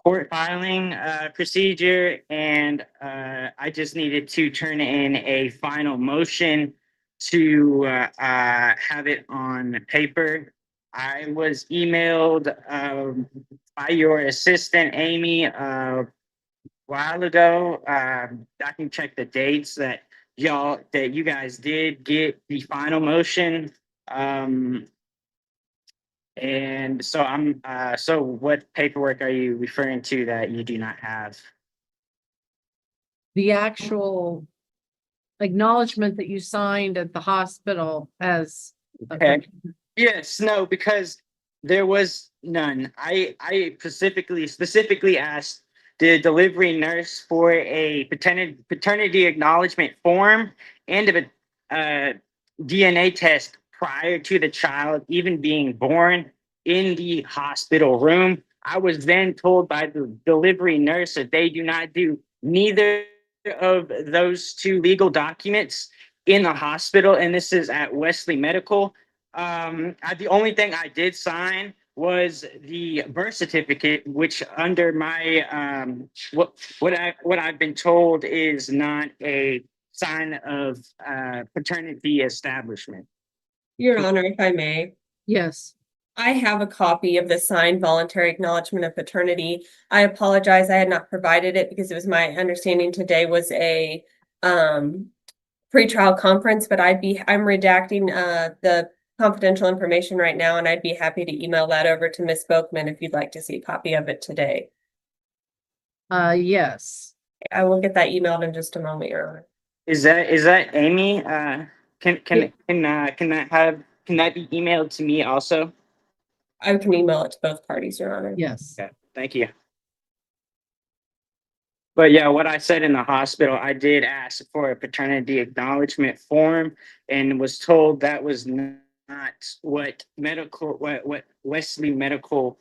court filing procedure, and I just needed to turn in a final motion to have it on paper. I was emailed by your assistant, Amy, a while ago. I can check the dates that you guys did get the final motion. And so so what paperwork are you referring to that you do not have? The actual acknowledgement that you signed at the hospital as. Okay. Yes, no, because there was none. I specifically asked the delivery nurse for a paternity acknowledgement form and a DNA test prior to the child even being born in the hospital room. I was then told by the delivery nurse that they do not do neither of those two legal documents in the hospital, and this is at Wesley Medical. The only thing I did sign was the birth certificate, which under my what I've been told is not a sign of paternity establishment. Your Honor, if I may, Yes. I have a copy of the signed voluntary acknowledgement of paternity. I apologize, I had not provided it because it was my understanding today was a pretrial conference, but I'm redacting the confidential information right now, and I'd be happy to email that over to Ms. Boakman if you'd like to see a copy of it today. Yes. I will get that emailed in just a moment, Your Honor. Is that Amy? Can that be emailed to me also? I can email it to both parties, Your Honor. Yes. Okay, thank you. But yeah, what I said in the hospital, I did ask for a paternity acknowledgement form and was told that was not what Wesley Medical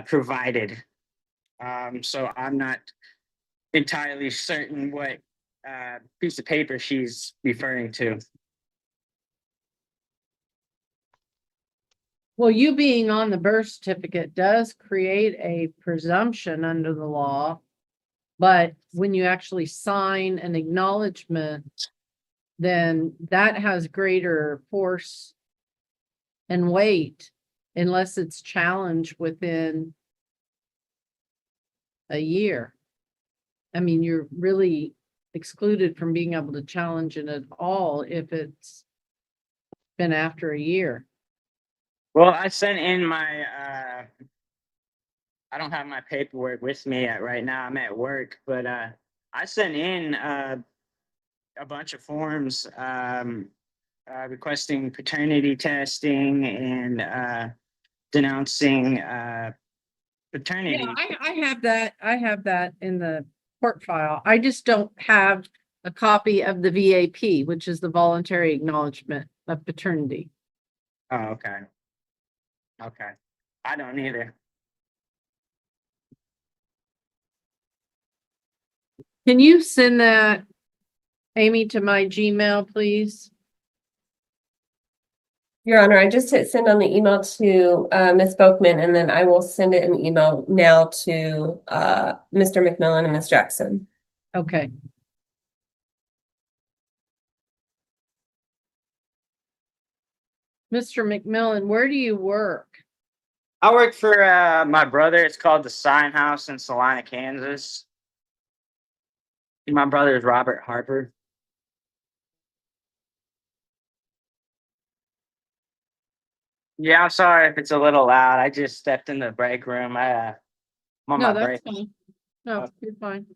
provided. So I'm not entirely certain what piece of paper she's referring to. Well, you being on the birth certificate does create a presumption under the law. But when you actually sign an acknowledgement, then that has greater force and weight unless it's challenged within a year. I mean, you're really excluded from being able to challenge it at all if it's been after a year. Well, I sent in my I don't have my paperwork with me right now. I'm at work, but I sent in a bunch of forms requesting paternity testing and denouncing paternity. Yeah, I have that. I have that in the court file. I just don't have a copy of the VAP, which is the voluntary acknowledgement of paternity. Oh, okay. Okay. I don't either. Can you send that, Amy, to my Gmail, please? Your Honor, I just hit send on the email to Ms. Boakman, and then I will send it an email now to Mr. McMillan and Ms. Jackson. Okay. Mr. McMillan, where do you work? I work for my brother. It's called the Sign House in Salina, Kansas. My brother is Robert Harper. Yeah, I'm sorry if it's a little loud. I just stepped in the break room. I'm on No, my that's break. fine. No, you're fine.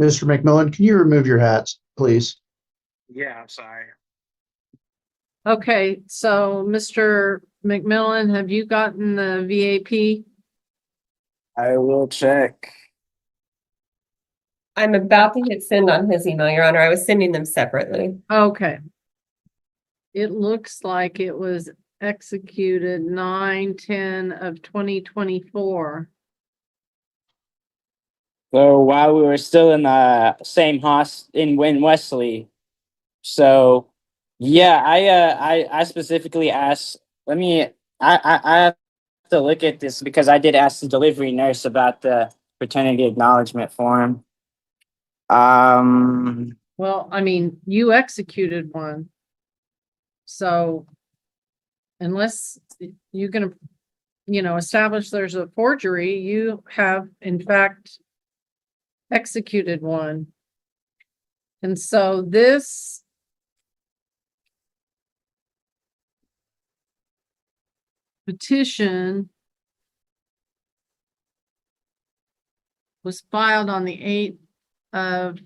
Mr. McMillan, can you remove your hats, please? Yeah, I'm sorry. Okay, so Mr. McMillan, have you gotten the VAP? I will check. I'm about to hit send on his email, Your Honor. I was sending them separately. Okay. It looks like it was executed 9/10 of 2024. So while we were still in the same in Wesley. So yeah, I specifically asked, I have to look at this because I did ask the delivery nurse about the paternity acknowledgement form. Well, I mean, you executed one. So unless you're gonna, establish there's a forgery, you have in fact executed one. And so this petition was filed on the 8th of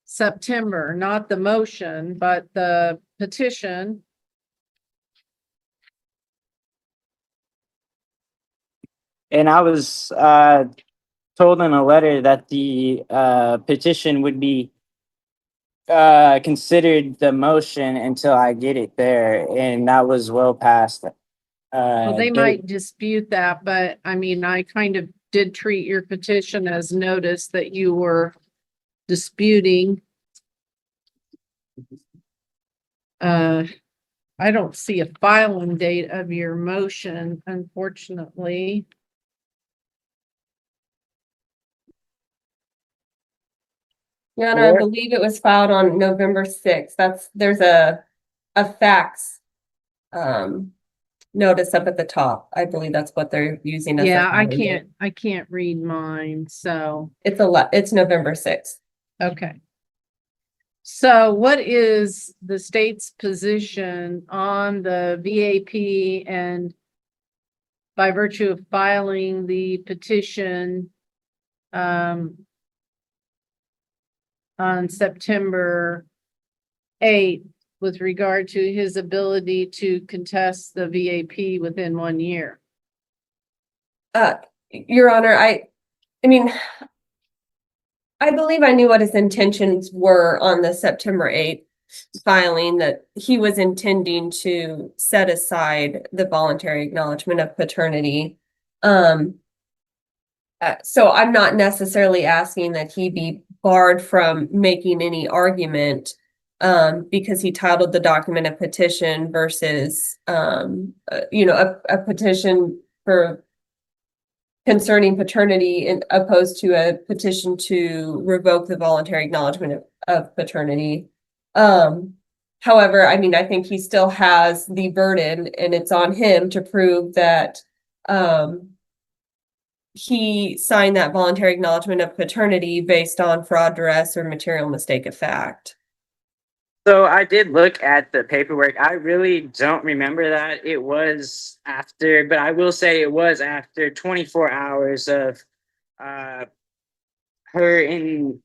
September, not the motion, but the petition. And I was told in a letter that the petition would be considered the motion until I get it there, and that was well past. Well, they date. might dispute that, but I mean, I kind of did treat your petition as notice that you were disputing. I don't see a filing date of your motion, unfortunately. Your Honor, I believe it was filed on November 6th. There's a fax notice up at the top. I believe that's what they're using as the Yeah, filing date. I can't read mine, so, It's November 6th. okay. So what is the state's position on the VAP and by virtue of filing the petition on September 8th with regard to his ability to contest the VAP within 1 year? Your Honor, I mean, I believe I knew what his intentions were on the September 8th filing, that he was intending to set aside the voluntary acknowledgement of paternity. So I'm not necessarily asking that he be barred from making any argument because he titled the document a petition versus, a petition for concerning paternity and opposed to a petition to revoke the voluntary acknowledgement of paternity. However, I mean, I think he still has the burden, and it's on him to prove that he signed that voluntary acknowledgement of paternity based on fraud, duress, or material mistake of fact. So I did look at the paperwork. I really don't remember that. It was after, but I will say it was after 24 hours of her in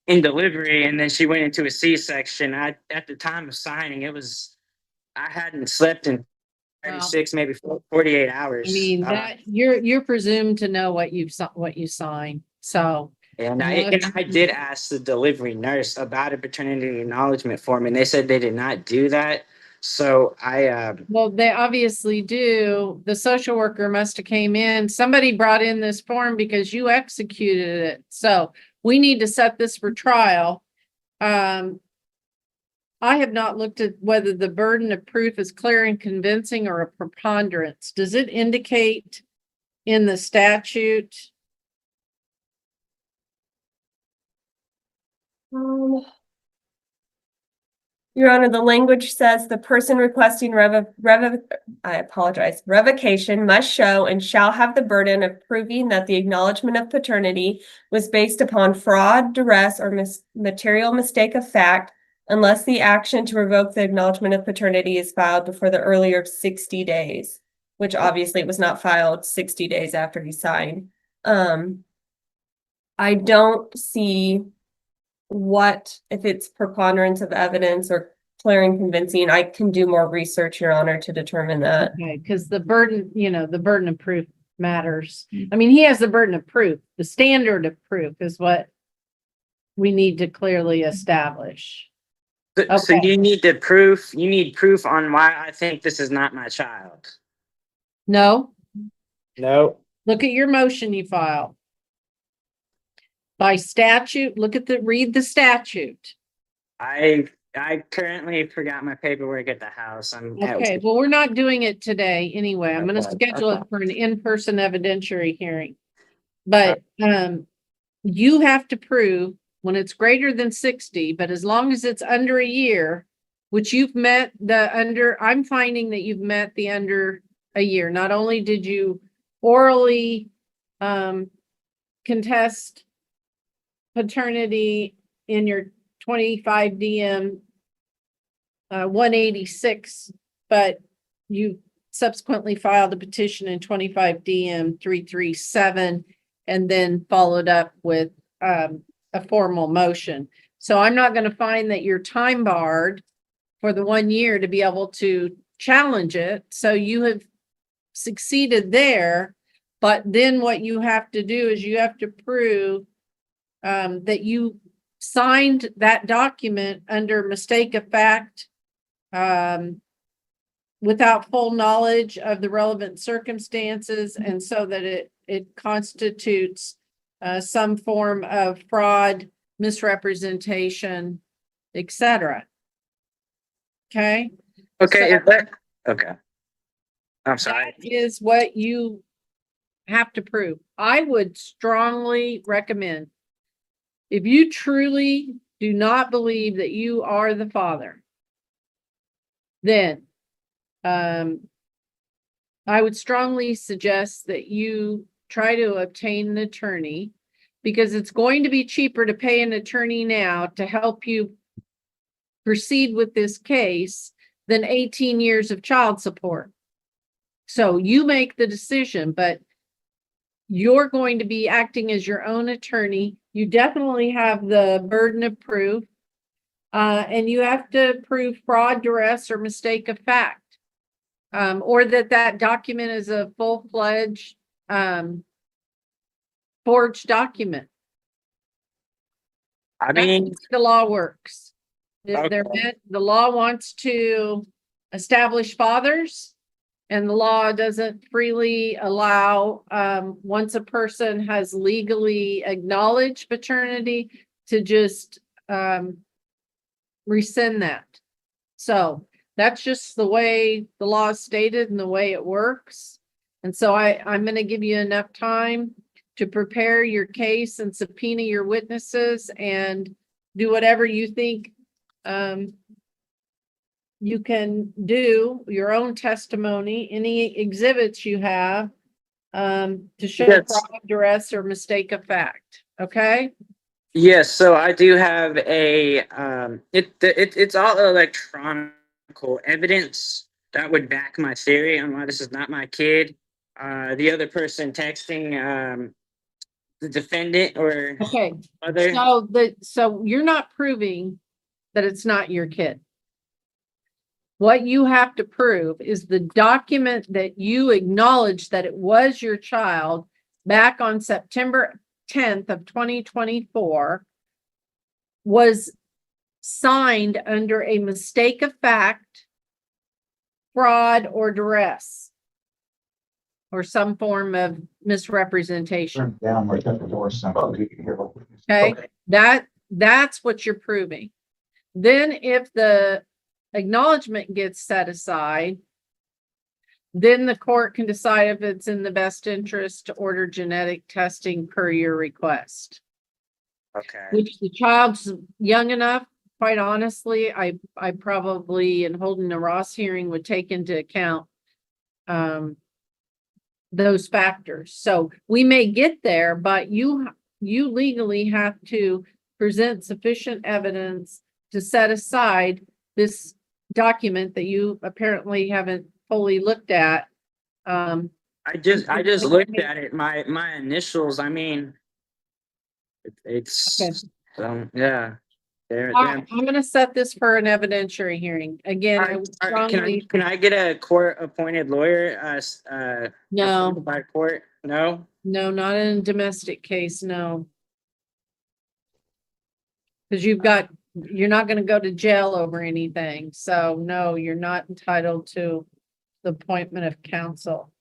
delivery, and then she went into a C-section. At the time of signing, I hadn't slept in 36, maybe 48 hours. I mean, that you're presumed to know what you sign, so. And I did ask the delivery nurse about a paternity acknowledgement form, and they said they did not do that. So Well, they obviously do. The social worker must have came in. Somebody brought in this form because you executed it. So we need to set this for trial. I have not looked at whether the burden of proof is clear and convincing or a preponderance. Does it indicate in the statute? Your Honor, the language says the person requesting revocation must show and shall have the burden of proving that the acknowledgement of paternity was based upon fraud, duress, or material mistake of fact, unless the action to revoke the acknowledgement of paternity is filed before the earlier of 60 days, which obviously was not filed 60 days after he signed. I don't see if it's preponderance of evidence or clear and convincing. I can do more research, Your Honor, to determine that. Okay, because the burden of proof matters. I mean, he has the burden of proof. The standard of proof is what we need to clearly establish. So you need proof on why I think this is not my child. No, No. look at your motion you filed. By statute, read the statute. I currently forgot my paperwork at the house. Okay, well, we're not doing it today anyway. I'm gonna Okay, schedule it for an in-person evidentiary hearing. But you have to prove when it's greater than 60, but as long as it's under a year, which you've met the under, I'm finding that you've met the under a year. Not only did you orally contest paternity in your 25 DM 186, but you subsequently filed a petition in 25 DM 337 and then followed up with a formal motion. So I'm not going to find that you're time barred for the 1 year to be able to challenge it. So you have succeeded there. But then what you have to do is you have to prove that you signed that document under mistake of fact, without full knowledge of the relevant circumstances, and so that it constitutes some form of fraud, misrepresentation, etc. Okay? Okay, So is that okay? I'm sorry. that is what you have to prove. I would strongly recommend, if you truly do not believe that you are the father, then I would strongly suggest that you try to obtain an attorney, because it's going to be cheaper to pay an attorney now to help you proceed with this case than 18 years of child support. So you make the decision, but you're going to be acting as your own attorney. You definitely have the burden of proof, and you have to prove fraud, duress, or mistake of fact, or that document is a full-fledged forged document. I That's mean, how the law works. Okay. The law wants to establish fathers, and the law doesn't freely allow, once a person has legally acknowledged paternity, to just rescind that. So that's just the way the law is stated and the way it works. And so I'm going to give you enough time to prepare your case and subpoena your witnesses and do whatever you think you can do, your own testimony, any exhibits you have to show Yes. fraud, duress, or mistake of fact. Okay? yes. So I do have a it's all electronic evidence that would back my theory on why this is not my kid. The other person texting the defendant or Okay. other. So you're not proving that it's not your kid. What you have to prove is the document that you acknowledge that it was your child back on September 10th of 2024 was signed under a mistake of fact, fraud, or duress, or some form of misrepresentation. Down right at the door, somebody can hear. Okay, that's what you're proving. Then if the acknowledgement gets set aside, then the court can decide if it's in the best interest to order genetic testing per your request. Okay. Which the child's young enough, quite honestly, I probably, in holding a Ross hearing, would take into account those factors. So we may get there, but you legally have to present sufficient evidence to set aside this document that you apparently haven't fully looked at. I just looked at it. My initials. I mean, it's Okay. yeah. They're I'm going to set this for an evidentiary hearing. Again, I would strongly. Can I get a court appointed lawyer? No, appointed by court? No. no, not in a domestic case. No. Because you're not going to go to jail over anything. So no, you're not entitled to the appointment of counsel.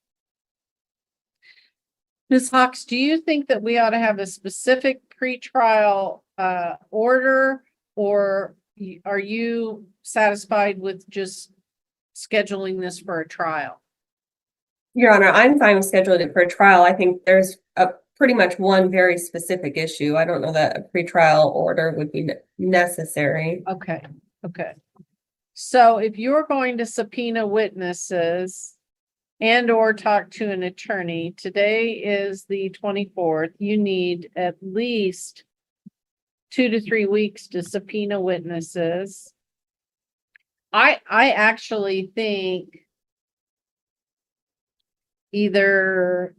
Ms. Hawks, do you think that we ought to have a specific pretrial order, or are you satisfied with just scheduling this for a trial? Your Honor, I'm fine with scheduling it for a trial. I think there's pretty much one very specific issue. I don't know that a pretrial order would be necessary. Okay, okay. So if you're going to subpoena witnesses and or talk to an attorney, today is the 24th, you need at least 2 to 3 weeks to subpoena witnesses. I actually think either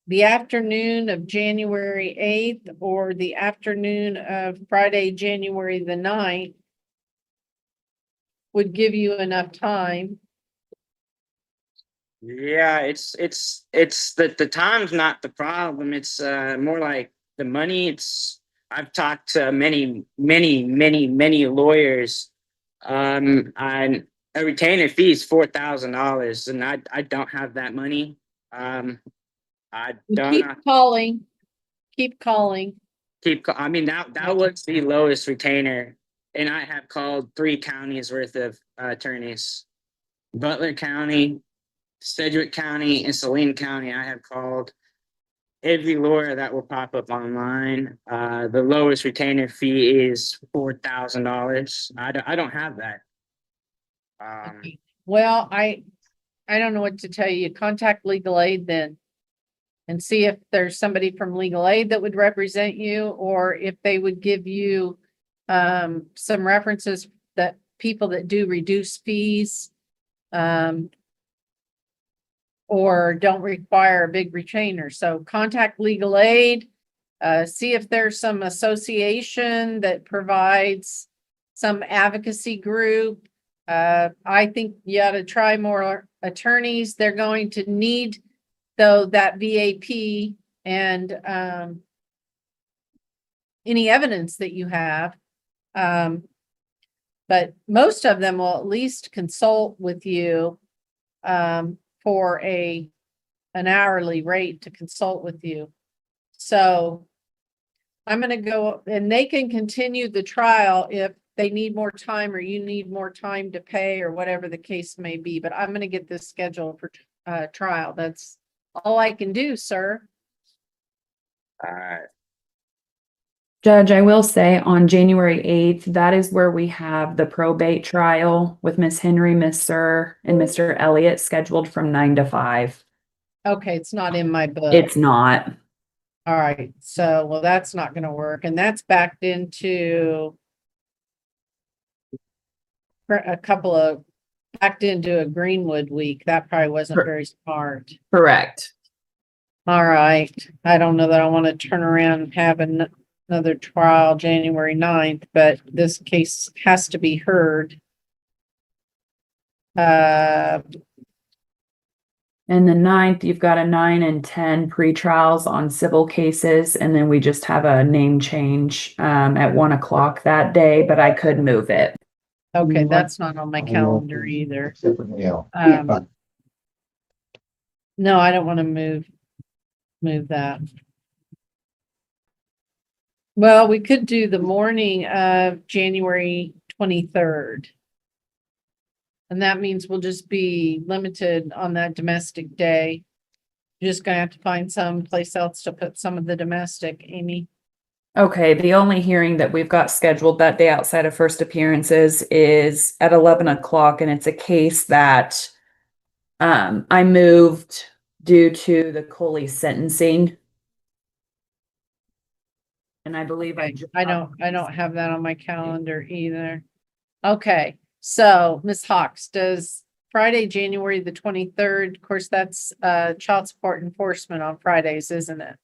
the afternoon of January 8th or the afternoon of Friday, January the 9th would give you enough time. Yeah, it's the time's not the problem. It's more like the money. I've talked to many lawyers. And a retainer fee is $4,000, and I don't have that money. I don't Keep calling, keep calling. I mean, that was the lowest retainer, and I have called 3 counties worth of attorneys. Butler County, Sedgwick County, and Saline County. I have called every lawyer that will pop up online. The lowest retainer fee is $4,000. I don't have that. Well, I don't know what to tell you. Contact legal aid then. And see if there's somebody from legal aid that would represent you, or if they would give you some references that people that do reduce fees or don't require a big retainer. So contact legal aid, see if there's some association that provides some advocacy group. I think you ought to try more attorneys. They're going to need, though, that VAP and any evidence that you have. But most of them will at least consult with you for an hourly rate to consult with you. So I'm going to go, and they can continue the trial if they need more time or you need more time to pay or whatever the case may be. But I'm going to get this scheduled for trial. That's all I can do, sir. All right. Judge, I will say on January 8th, that is where we have the probate trial with Miss Henry, Miss Sir, and Mr. Elliott scheduled from 9 to 5. Okay, it's not in my book. It's not. All right, so, well, that's not going to work. And that's backed into backed into a Greenwood week. That probably wasn't very smart. Correct. All right. I don't know that I want to turn around and have another trial January 9th, but this case has to be heard. And the 9th, you've got a 9 and 10 pre-trials on civil cases, and then we just have a name change at 1 o'clock that day, but I could move it. Okay, that's not on my calendar either. No, I don't want to move that. Well, we could do the morning of January 23rd. And that means we'll just be limited on that domestic day. You're just gonna have to find some place else to put some of the domestic, Amy. Okay, the only hearing that we've got scheduled that day outside of first appearances is at 11 o'clock, and it's a case that I moved due to the Coley sentencing. And I believe I don't have that on my calendar either. Okay, so Ms. Hawks, does Friday, January the 23rd, of course, that's child support enforcement on Fridays, isn't it?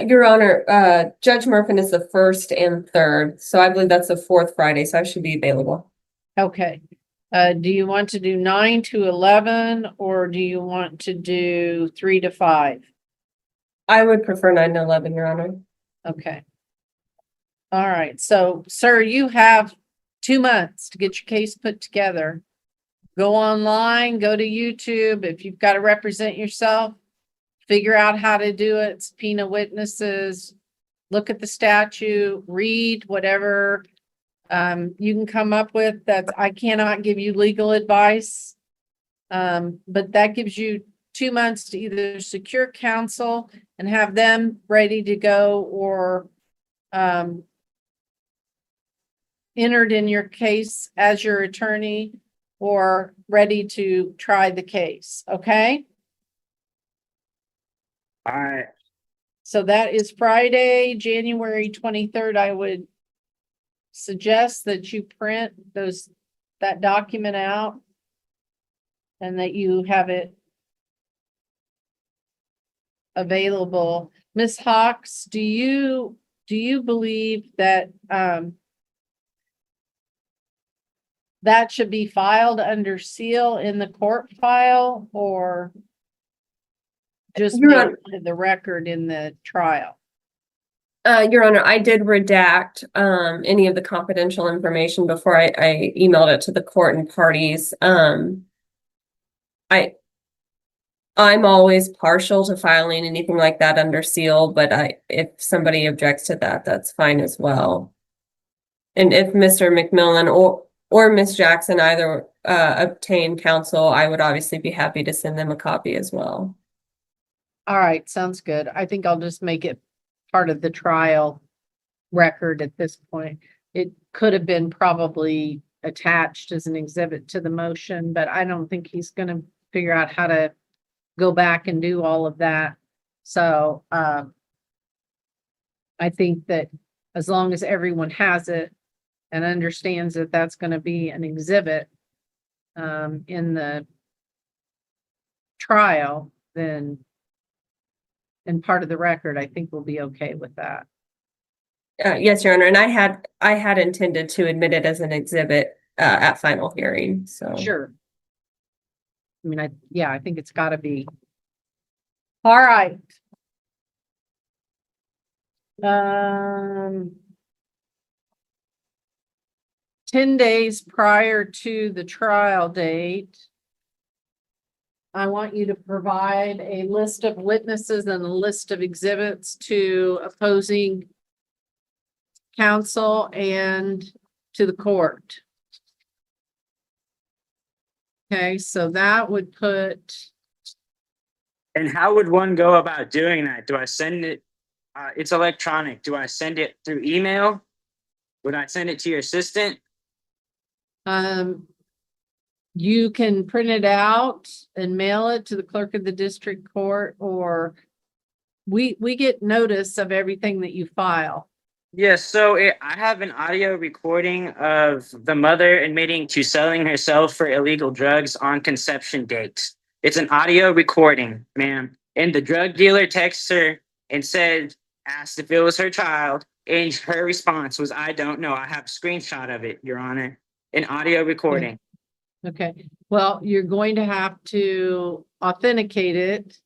Your Honor, Judge Murphin is the 1st and 3rd, so I believe that's the 4th Friday, so I should be available. Okay. Do you want to do 9 to 11 or do you want to do 3 to 5? I would prefer 9 to 11, Your Honor. Okay. All right. So, sir, you have 2 months to get your case put together. Go online, go to YouTube. If you've got to represent yourself, figure out how to do it, subpoena witnesses, look at the statute, read whatever you can come up with. That I cannot give you legal advice, but that gives you 2 months to either secure counsel and have them ready to go, or entered in your case as your attorney or ready to try the case, okay? All right. So that is Friday, January 23rd. I would suggest that you print that document out and that you have it available. Ms. Hawks, do you believe that that should be filed under seal in the court file or just Your made Honor- the record in the trial? Your Honor, I did redact any of the confidential information before I emailed it to the court and parties. I'm always partial to filing anything like that under seal, but if somebody objects to that, that's fine as well. And if Mr. McMillan or Ms. Jackson either obtain counsel, I would obviously be happy to send them a copy as well. All right, sounds good. I think I'll just make it part of the trial record at this point. It could have been probably attached as an exhibit to the motion, but I don't think he's going to figure out how to go back and do all of that. So I think that as long as everyone has it and understands that that's going to be an exhibit in the trial, then and part of the record, I think we'll be okay with that. Yes, Your Honor, and I had intended to admit it as an exhibit at final hearing, so. Sure. I mean, I think it's gotta be. All right. 10 days prior to the trial date, I want you to provide a list of witnesses and a list of exhibits to opposing counsel and to the court. Okay, so that would put, And how would one go about doing that? Do I send it? It's electronic. Do I send it through email? Would I send it to your assistant? you can print it out and mail it to the clerk of the district court, or we get notice of everything that you file. Yes, so I have an audio recording of the mother admitting to selling herself for illegal drugs on conception date. It's an audio recording, ma'am. And the drug dealer texts her and asked if it was her child, and her response was, "I don't know." I have a screenshot of it, Your Honor. An audio recording. Okay, well, you're going to have to authenticate it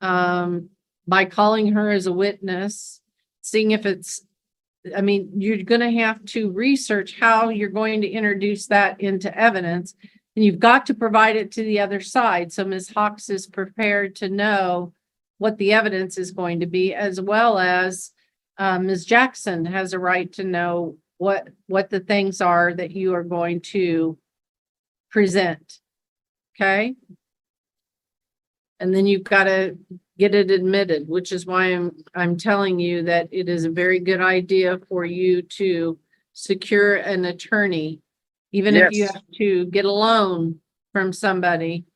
by calling her as a witness, seeing if you're gonna have to research how you're going to introduce that into evidence, and you've got to provide it to the other side. So Ms. Hawks is prepared to know what the evidence is going to be, as well as Ms. Jackson has a right to know what the things are that you are going to present. Okay? And then you've got to get it admitted, which is why I'm telling you that it is a very good idea for you to secure an attorney, even if you Yes. have to get a loan from somebody,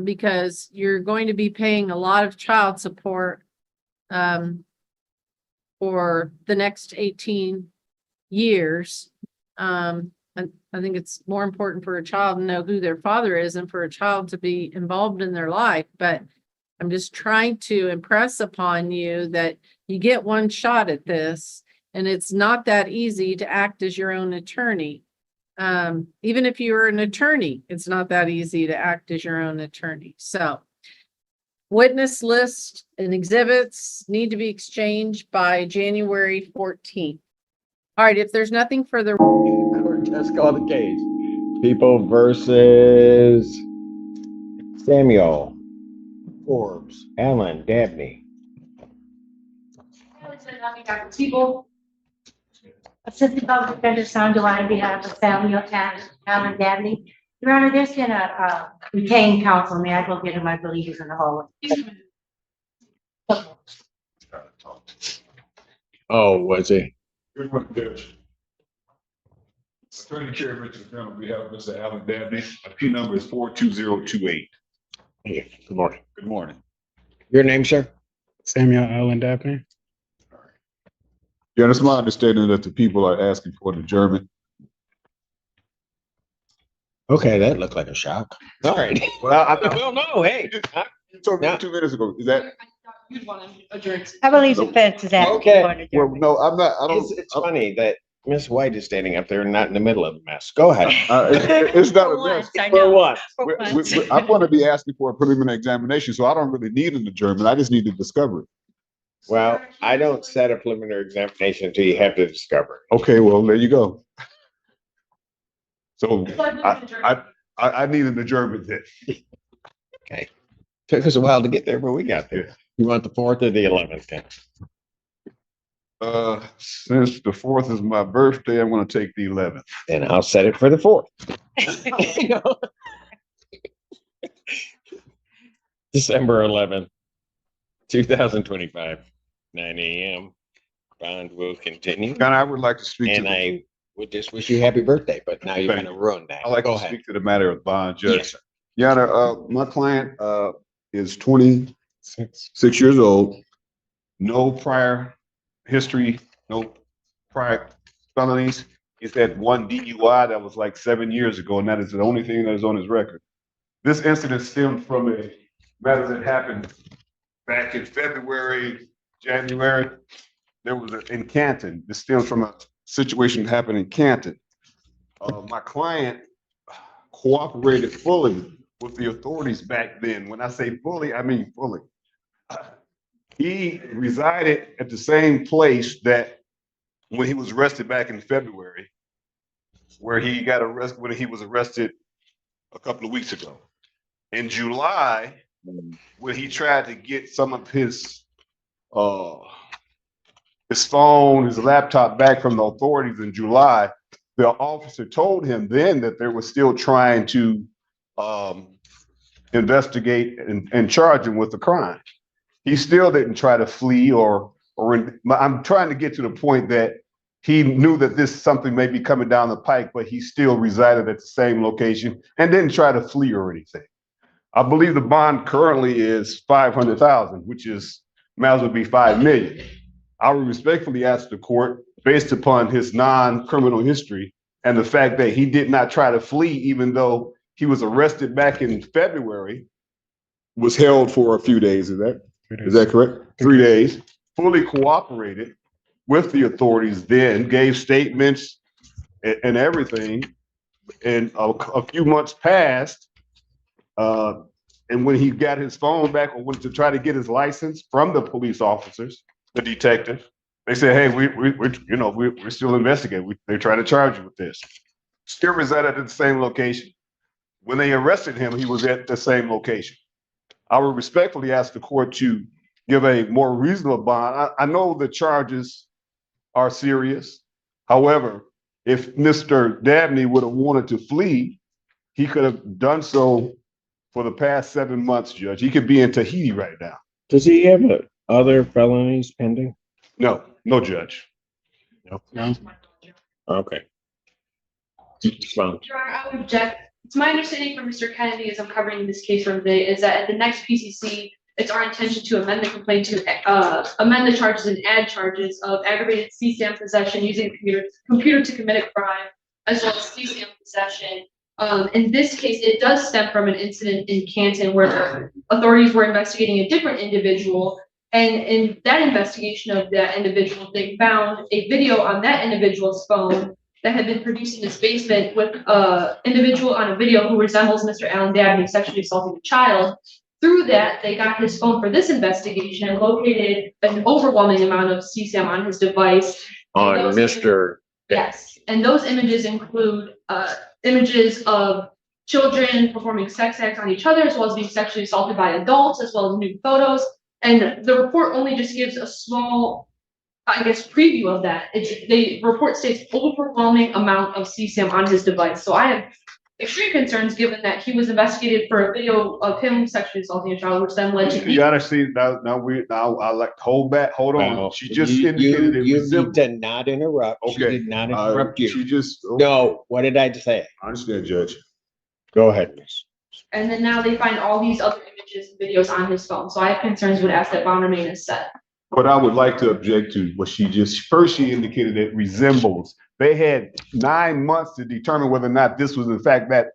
because you're going to be paying a lot of child support for the next 18 years. I think it's more important for a child to know who their father is and for a child to be involved in their life. But I'm just trying to impress upon you that you get one shot at this, and it's not that easy to act as your own attorney. Even if you're an attorney, it's not that easy to act as your own attorney. So witness list and exhibits need to be exchanged by January 14th. All right, if there's nothing further. Court just called the case. People versus Samuel, Forbes, Alan, Dabney. People, Assistant Public Defender Sandra on behalf of Samuel and Alan Dabney. Your Honor, there's been a retained counsel. May I go get him? I believe he's in the hallway. Oh, was he? Attorney Chair Richard Brown, on behalf of Mr. Alan Dabney, appeal number is 42028. Hey, good morning. Good morning. Your name, sir? Samuel Allen Dabney. Yeah, it's my understanding that the people are asking for an adjournment. Okay, that looked like a shock. All right. Well, Well, no, hey. you told me 2 minutes ago. Is that? You'd want to adjourn. I believe the fence is asking Okay. for an Well, adjournment. no, I'm not. I don't. It's funny that Miss White is standing up there and not in the middle of the mess. Go ahead. It's not For a mess. once, I For know. what? For once. I'm going to be asking for a preliminary examination, so I don't really need an adjournment. I just need to discover it. Well, I don't set a preliminary examination until you have to discover. Okay, well, there you go. So I need an adjournment then. Okay. Took us a while to get there, but we got there. You want the 4th or the 11th then? Since the 4th is my birthday, I'm going to take the 11th. Then I'll set it for the 4th. December 11th, 2025, 9 a.m. Bond will continue. And I would like to speak And to. I would just wish you happy birthday, but now you're Thank going to ruin that. I like Go to ahead. speak to the matter of bond, Judge. Yes, sir. Your Honor, my client is 26 years old. No prior history, no prior felonies. He's had one DUI that was like 7 years ago, and that is the only thing that is on his record. This incident stemmed from a matter that happened back in February, January. There was in Canton. This stems from a situation that happened in Canton. My client cooperated fully with the authorities back then. When I say fully, I mean fully. He resided at the same place that when he was arrested back in February, where he got arrested, when he was arrested a couple of weeks ago. In July, when he tried to get some of his phone, his laptop back from the authorities in July, the officer told him then that they were still trying to investigate and charge him with the crime. He still didn't try to flee I'm trying to get to the point that he knew that something may be coming down the pike, but he still resided at the same location and didn't try to flee or anything. I believe the bond currently is $500,000, which might as well be $5 million. I would respectfully ask the court, based upon his non-criminal history and the fact that he did not try to flee, even though he was arrested back in February, was held for a few days. Is that correct? 3 days, fully cooperated with the authorities then, gave statements and everything. And a few months passed. And when he got his phone back or went to try to get his license from the police officers, the detective, they said, hey, we're still investigating. They're trying to charge you with this. Still resided at the same location. When they arrested him, he was at the same location. I would respectfully ask the court to give a more reasonable bond. I know the charges are serious. However, if Mr. Dabney would have wanted to flee, he could have done so for the past 7 months, Judge. He could be in Tahiti right now. Does he have other felonies pending? No, Judge. No. Okay. Well, Your Honor, I would object. It's my understanding from Mr. Kennedy, as I'm covering this case for today, is that at the next PCC, it's our intention to amend the complaint to amend the charges and add charges of aggravated CSAM possession using a computer to commit a crime, as well as CSAM possession. In this case, it does stem from an incident in Canton where the authorities were investigating a different individual. And in that investigation of that individual, they found a video on that individual's phone that had been produced in his basement with an individual on a video who resembles Mr. Alan Dabney sexually assaulting a child. Through that, they got his phone for this investigation and located an overwhelming amount of CSAM on his device. on Mr. Yes, and those images include images of children performing sex acts on each other, as well as being sexually assaulted by adults, as well as nude photos. And the report only just gives a small, I guess, preview of that. The report states overwhelming amount of CSAM on his device. So I have extreme concerns, given that he was investigated for a video of him sexually assaulting a child, which then led to. You gotta see, now I like, hold on. Well, She just you- indicated it You resembled. need to not interrupt. She Okay. did not interrupt you. She just. No, what did I say? I understand, Judge. Go ahead, miss. And then now they find all these other images and videos on his phone. So I have concerns, would ask that bond remain as set. But I would like to object to what she indicated it resembles. They had 9 months to determine whether or not this was in fact that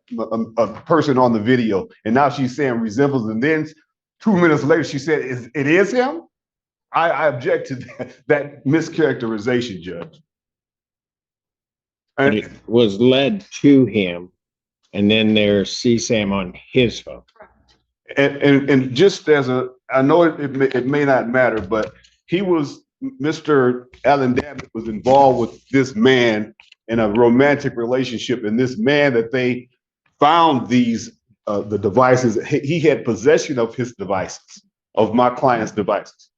a person on the video. And now she's saying resembles, and then 2 minutes later, she said, it is him? I object to that mischaracterization, Judge. And it was led to him, and then there's CSAM on his phone. And just as I know it may not matter, but Mr. Allen Dabney was involved with this man in a romantic relationship, and this man that they found the devices, he had possession of his devices, of my client's devices.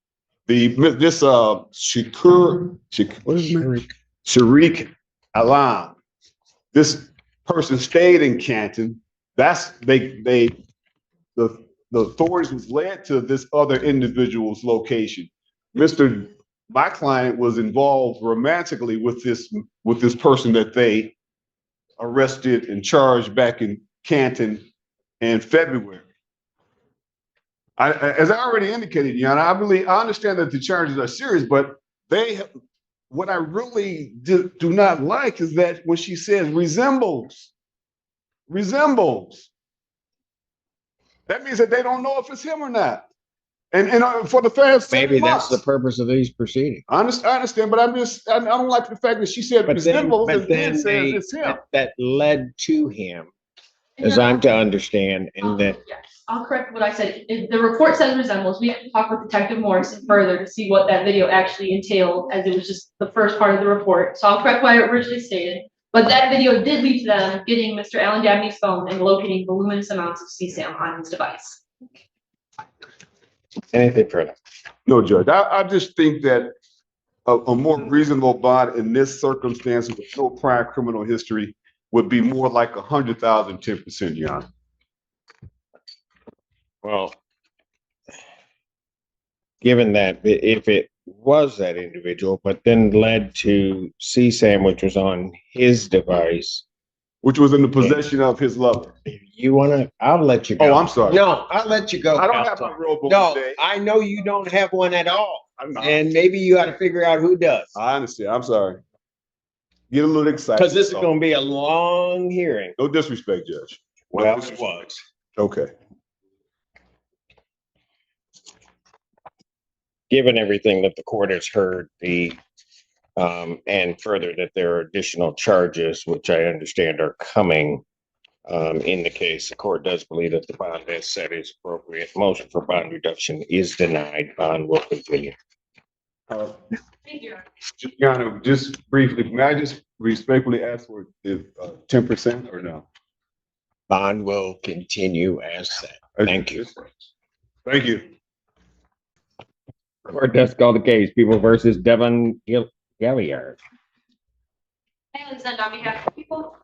Sharik Alam, this person stayed in Canton. The authorities was led to this other individual's location. My client was involved romantically with this person that they arrested and charged back in Canton in February. As I already indicated, I understand that the charges are serious, but what I really do not like is that when she says resembles, that means that they don't know if it's him or not. And for the first Maybe that's the purpose of these proceedings. I understand, but I don't like the fact that she said resembles and then says it's him. That led to him, as I'm to understand, and that. Yes, I'll correct what I said. If the report says resembles, we have to talk with Detective Morrison further to see what that video actually entailed, as it was just the first part of the report. So I'll correct what I originally stated. But that video did lead to them getting Mr. Allen Dabney's phone and locating voluminous amounts of CSAM on his device. Anything further? No, Judge. I just think that a more reasonable bond in this circumstance with no prior criminal history would be more like 100,000, 10%, Your Honor. Well, given that if it was that individual, but then led to CSAM, which was on his device, which was in the possession of his lover. You want to? I'll let you go. Oh, I'm sorry. No, I'll let you go. I don't have my rule book No, today. I know you don't have one at all, and maybe you got to figure out who does. I understand. I'm sorry. Get a little excited. Because this is going to be a long hearing. No disrespect, Judge. Well, it was. Okay. Given everything that the court has heard, and further that there are additional charges, which I understand are coming in the case, the court does believe that the bond as set is appropriate. Motion for bond reduction is denied. Bond will continue. Thank you. Your Honor, just briefly, may I just respectfully ask for 10% or no? Bond will continue as set. Thank you. Thank you. Court does call the case. People versus Devin Gilliard. Hey, Lizette, on behalf of people.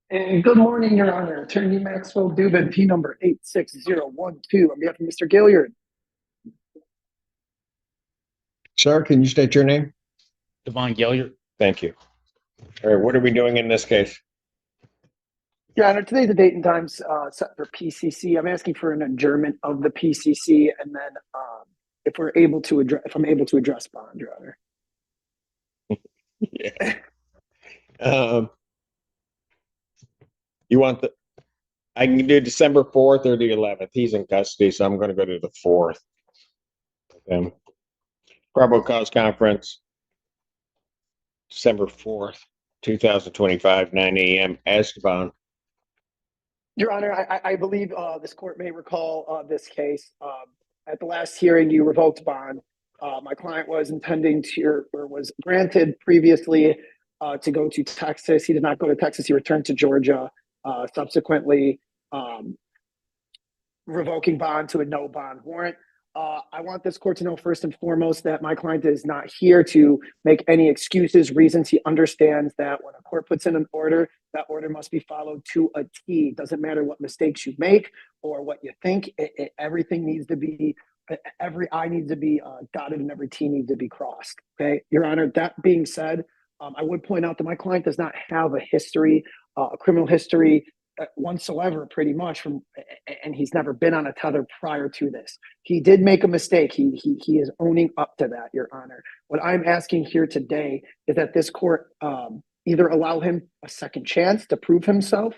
And good morning, Your Honor. Attorney Maxwell Dubin, P number 86012, on behalf of Mr. Gilliard. Sir, can you state your name? Devon Gilliard. Thank you. All right, what are we doing in this case? Your Honor, today's the date and time set for PCC. I'm asking for an adjournment of the PCC, and then if I'm able to address bond, Your Honor. Yeah. You want I can do December 4th or the 11th. He's in custody, so I'm going to go to the 4th. Probable cause conference, December 4th, 2025, 9 a.m. Esteban. Your Honor, I believe this court may recall this case. At the last hearing, you revoked bond. My client was intending to, or was granted previously to go to Texas. He did not go to Texas. He returned to Georgia, subsequently revoking bond to a no bond warrant. I want this court to know first and foremost that my client is not here to make any excuses, reasons. He understands that when a court puts in an order, that order must be followed to a T. It doesn't matter what mistakes you make or what you think. Everything needs to be, every I needs to be dotted and every T needs to be crossed. Okay, Your Honor. That being said, I would point out that my client does not have a history, a criminal history whatsoever, pretty much and he's never been on a tether prior to this. He did make a mistake. He is owning up to that, Your Honor. What I'm asking here today is that this court either allow him a second chance to prove himself,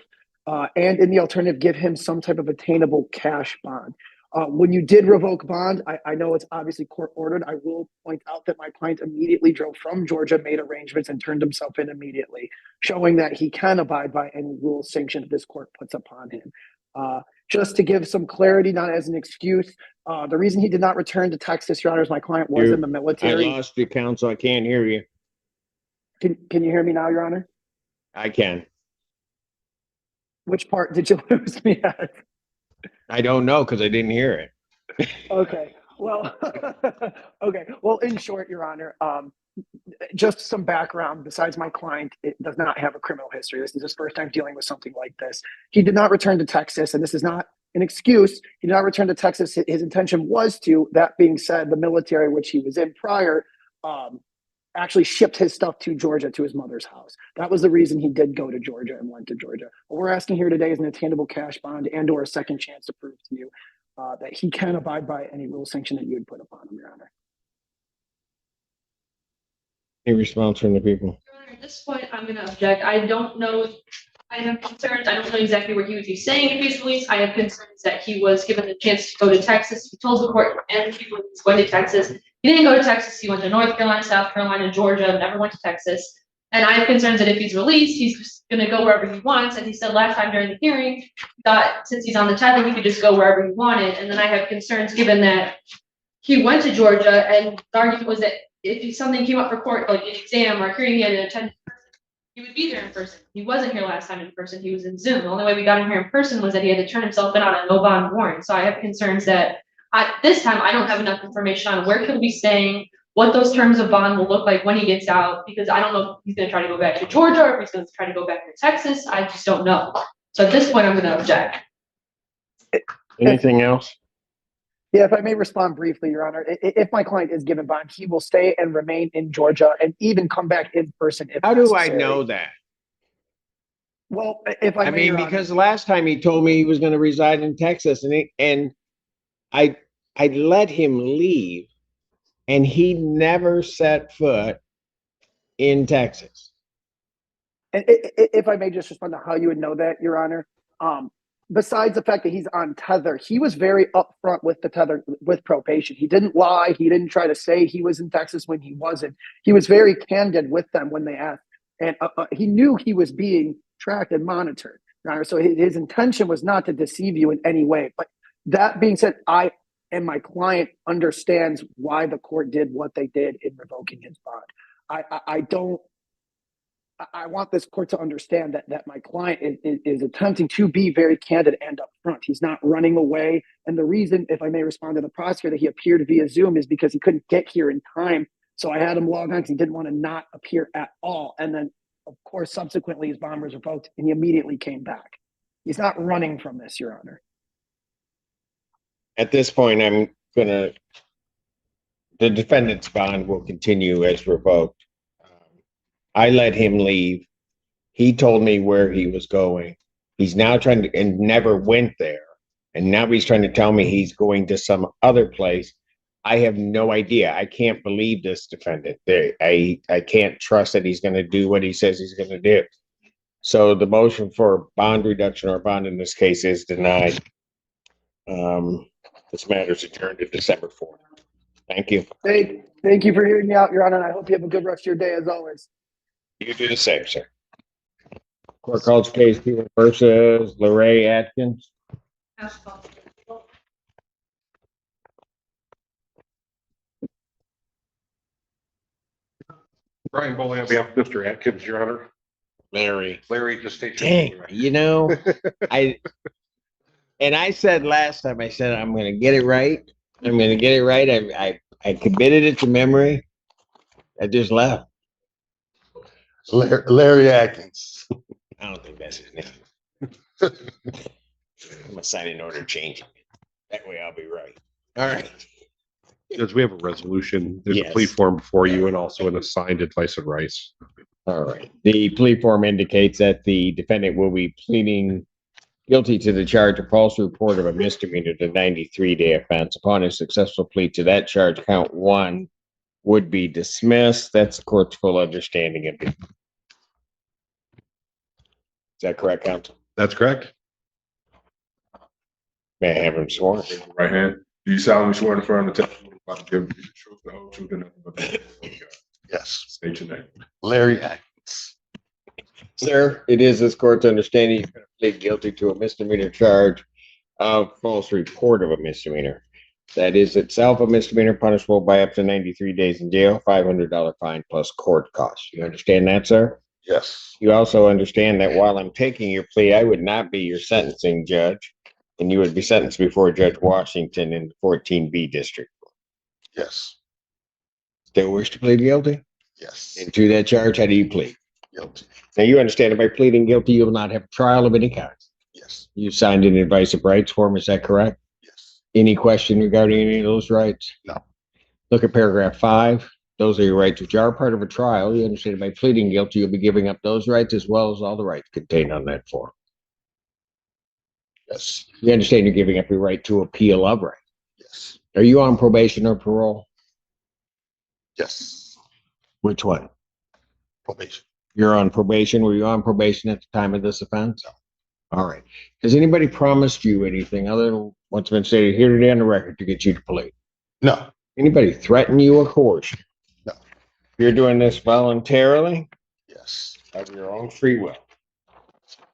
and in the alternative, give him some type of attainable cash bond. When you did revoke bond, I know it's obviously court ordered. I will point out that my client immediately drove from Georgia, made arrangements, and turned himself in immediately, showing that he can abide by any rule sanction this court puts upon him. Just to give some clarity, not as an excuse, the reason he did not return to Texas, Your Honor, is my client was in the military. I lost you, counsel. I can't hear you. Can you hear me now, Your Honor? I can. Which part did you lose me at? I don't know because I didn't hear it. Okay. Well, okay. Well, in short, Your Honor, just some background. Besides, my client does not have a criminal history. This is his first time dealing with something like this. He did not return to Texas, and this is not an excuse. He did not return to Texas. His intention was to. That being said, the military, which he was in prior, actually shipped his stuff to Georgia, to his mother's house. That was the reason he did go to Georgia and went to Georgia. What we're asking here today is an attainable cash bond and or a second chance to prove to you that he can abide by any rule sanction that you would put upon him, Your Honor. Any response from the people? Your Honor, at this point, I'm going to object. I don't know. I have concerns. I don't know exactly what he would be saying if he's released. I have concerns that he was given the chance to go to Texas. He told the court and the people he was going to Texas. He didn't go to Texas. He went to North Carolina, South Carolina, Georgia, never went to Texas. And I have concerns that if he's released, he's just going to go wherever he wants. And he said last time during the hearing that since he's on the tether, he could just go wherever he wanted. And then I have concerns given that he went to Georgia and the argument was that if something came up for court, like an exam or a hearing, he had to attend in person, he would be there in person. He wasn't here last time in person. He was in Zoom. The only way we got him here in person was that he had to turn himself in on a no bond warrant. So I have concerns that this time I don't have enough information on where he'll be staying, what those terms of bond will look like when he gets out, because I don't know if he's going to try to go back to Georgia or if he's going to try to go back to Texas. I just don't know. So at this point, I'm going to object. Anything else? Yeah, if I may respond briefly, Your Honor, if my client is given bond, he will stay and remain in Georgia and even come back in person. If How do I necessary. know that? Well, if I may, mean, Your Honor, because last time he told me he was going to reside in Texas, and I let him leave, and he never set foot in Texas. and if I may just respond to how you would know that, Your Honor, besides the fact that he's on tether, he was very upfront with the tether, with probation. He didn't lie. He didn't try to say he was in Texas when he wasn't. He was very candid with them when they asked. And he knew he was being tracked and monitored, Your Honor. So his intention was not to deceive you in any way. But that being said, I and my client understands why the court did what they did in revoking his bond. I want this court to understand that my client is attempting to be very candid and upfront. He's not running away. And the reason, if I may respond to the prosecutor, that he appeared via Zoom is because he couldn't get here in time. So I had him log on because he didn't want to not appear at all. And then, of course, subsequently his bond was revoked and he immediately came back. He's not running from this, Your Honor. At this point, the defendant's bond will continue as revoked. I let him leave. He told me where he was going. He's now trying to, and never went there. And now he's trying to tell me he's going to some other place. I have no idea. I can't believe this defendant. I can't trust that he's going to do what he says he's going to do. So the motion for bond reduction or bond in this case is denied. This matter is adjourned to December 4th. Thank you. Thank you for hearing me out, Your Honor. And I hope you have a good rest of your day as always. You do the same, sir. Court calls case Pedo versus Lorraine Atkins. Brian Bowley on behalf of Mr. Atkins, Your Honor. Larry, just state your dang, name. you know, I said last time, I said I'm going to get it right, I'm gonna get it right. I committed it to memory. I just left. Larry Atkins. I don't think that's his name. I'm gonna sign an order changing it. That way I'll be right. All right. Because we have a resolution. There's a Yes. plea form before you and also an assigned advice and rights. All right. The plea form indicates that the defendant will be pleading guilty to the charge of false report of a misdemeanor to 93-day offense. Upon a successful plea to that charge, count 1 would be dismissed. That's the court's full understanding of it. Is that correct, counsel? That's correct. May I have him sworn? Right hand. Do you solemnly swear in front of the testimony about to give you the truth, the whole truth, and nothing but the truth? Yes. State your name. Larry Atkins. Sir, it is this court's understanding you're going to plead guilty to a misdemeanor charge of false report of a misdemeanor. That is itself a misdemeanor punishable by up to 93 days in jail, $500 fine plus court costs. You understand that, sir? Yes. You also understand that while I'm taking your plea, I would not be your sentencing judge, and you would be sentenced before Judge Washington in the 14B district. Yes. Still wish to plead guilty? Yes. And to that charge, how do you plead? Guilty. Now, you understand that by pleading guilty, you will not have a trial of any kind. Yes. You signed an advice of rights form, is that correct? Yes. Any question regarding any of those rights? No. Look at paragraph 5. Those are your rights which are part of a trial. You understand by pleading guilty, you'll be giving up those rights as well as all the rights contained on that form. Yes. You understand you're giving up your right to appeal of right. Yes. Are you on probation or parole? Yes. Which one? Probation. You're on probation. Were you on probation at the time of this offense? No. All right. Has anybody promised you anything other than what's been stated here today on the record to get you to plead? No. Anybody threaten you or coerce you? No. You're doing this voluntarily? Yes. Of your own free will.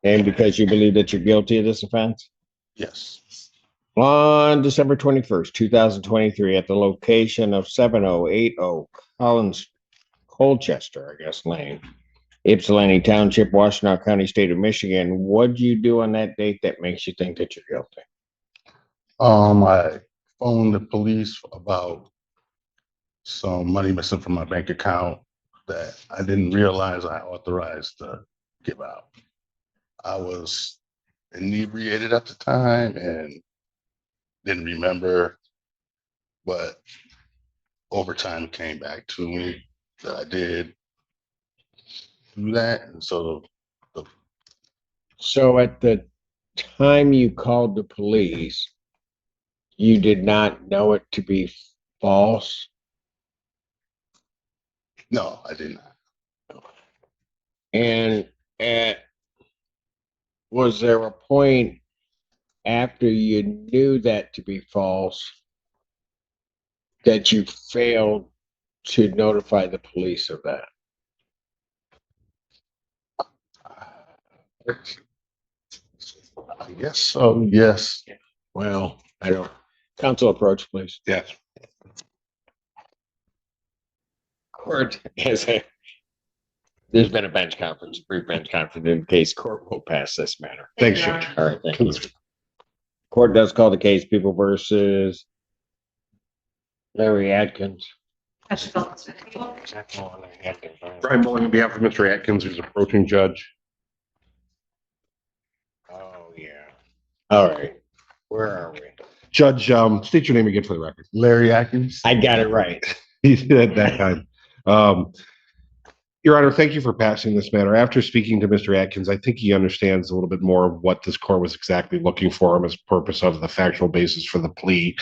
And because you believe that you're guilty of this offense? Yes. On December 21st, 2023, at the location of 7080 Collins, Colchester, I guess, Lane, Ypsilanti Township, Washtenaw County, State of Michigan. What'd you do on that date that makes you think that you're guilty? I phoned the police about some money missing from my bank account that I didn't realize I authorized to give out. I was inebriated at the time and didn't remember, but over time it came back to me that I did do that. And so So at the time you called the police, you did not know it to be false? no, I did not. And was there a point after you knew that to be false that you failed to notify the police of that? I guess so, yes. Well, I don't. Counsel approach, please. Yes. Court has there's been a bench conference, brief bench conference in case court will pass this matter. Thanks, Judge. All right, thank you. Court does call the case People versus Larry Atkins. Brian Bowling on behalf of Mr. Atkins, who's approaching judge. Oh, yeah. All right. Where are we? Judge, state your name again for the record. Larry Atkins. I got it right. He did that time. Your Honor, thank you for passing this matter. After speaking to Mr. Atkins, I think he understands a little bit more of what this court was exactly looking for him as purpose of the factual basis for the plea.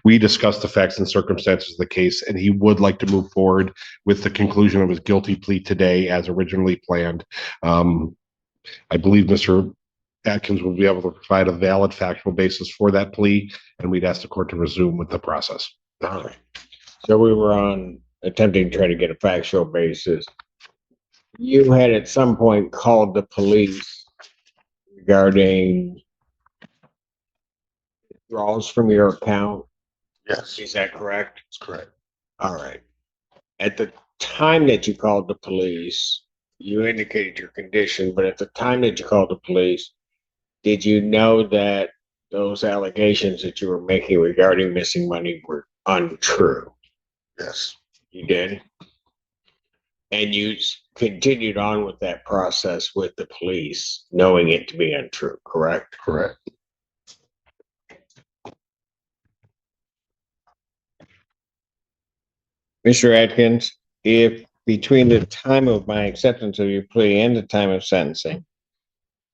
We discussed the facts and circumstances of the case, and he would like to move forward with the conclusion of his guilty plea today as originally planned. I believe Mr. Atkins will be able to provide a valid factual basis for that plea, and we'd ask the court to resume with the process. All right. So we were on attempting to try to get a factual basis. You had at some point called the police regarding withdrawals from your account. Yes. Is that correct? That's correct. All right. At the time that you called the police, you indicated your condition, but at the time that you called the police, did you know that those allegations that you were making regarding missing money were untrue. Yes, You did. And you continued on with that process with the police, knowing it to be untrue, correct? correct. Mr. Atkins, if between the time of my acceptance of your plea and the time of sentencing,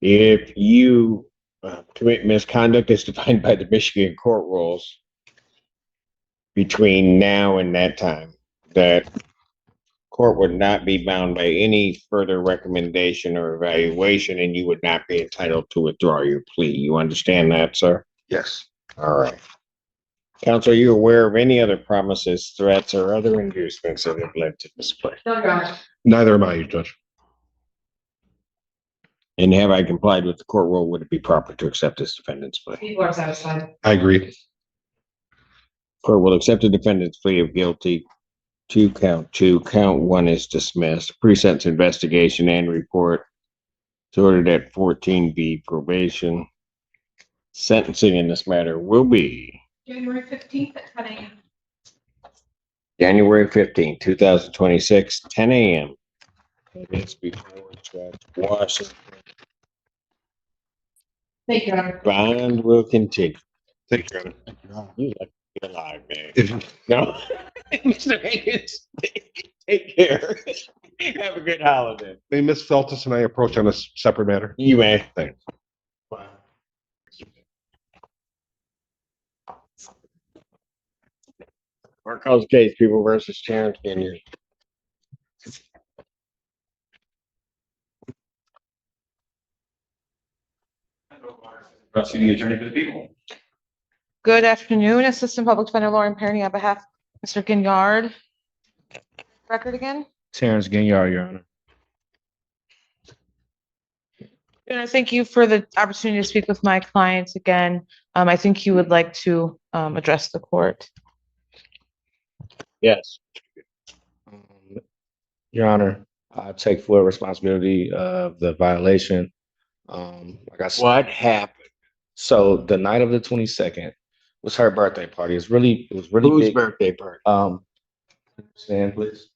if you commit misconduct as defined by the Michigan court rules between now and that time, that court would not be bound by any further recommendation or evaluation, and you would not be entitled to withdraw your plea. You understand that, sir? Yes. All right. Counsel, are you aware of any other promises, threats, or other inducements that have led to this plea? No, Your Honor. Neither am I, Judge. And have I complied with the court rule? Would it be proper to accept this defendant's plea? People are satisfied. I agree. Court will accept the defendant's plea of guilty to count 2. Count 1 is dismissed. Pre-sentence investigation and report is ordered at 14B probation. Sentencing in this matter will be January 15th at 10 a.m. January 15th, 2026, 10 a.m. It's before Judge Washington. Thank you, Your Honor. Bond will continue. Thank you, Your Honor. You like to be alive, man. If- No, Mr. Higgins, take care. Have a good holiday. May Ms. Feltus and I approach on a separate matter? You may. Thanks. Court calls case People versus Terence Guillard. Prosecuting attorney for the people. Good afternoon, Assistant Public Defender Lauren Perny on behalf of Mr. Guillard. Record again? Terence Guillard, Your Honor. And I thank you for the opportunity to speak with my clients again. I think you would like to address the court. Yes. Your Honor, I take full responsibility of the violation. Like I said, What happened? so the night of the 22nd was her birthday party. It was really Whose big. birthday party? Stand, please.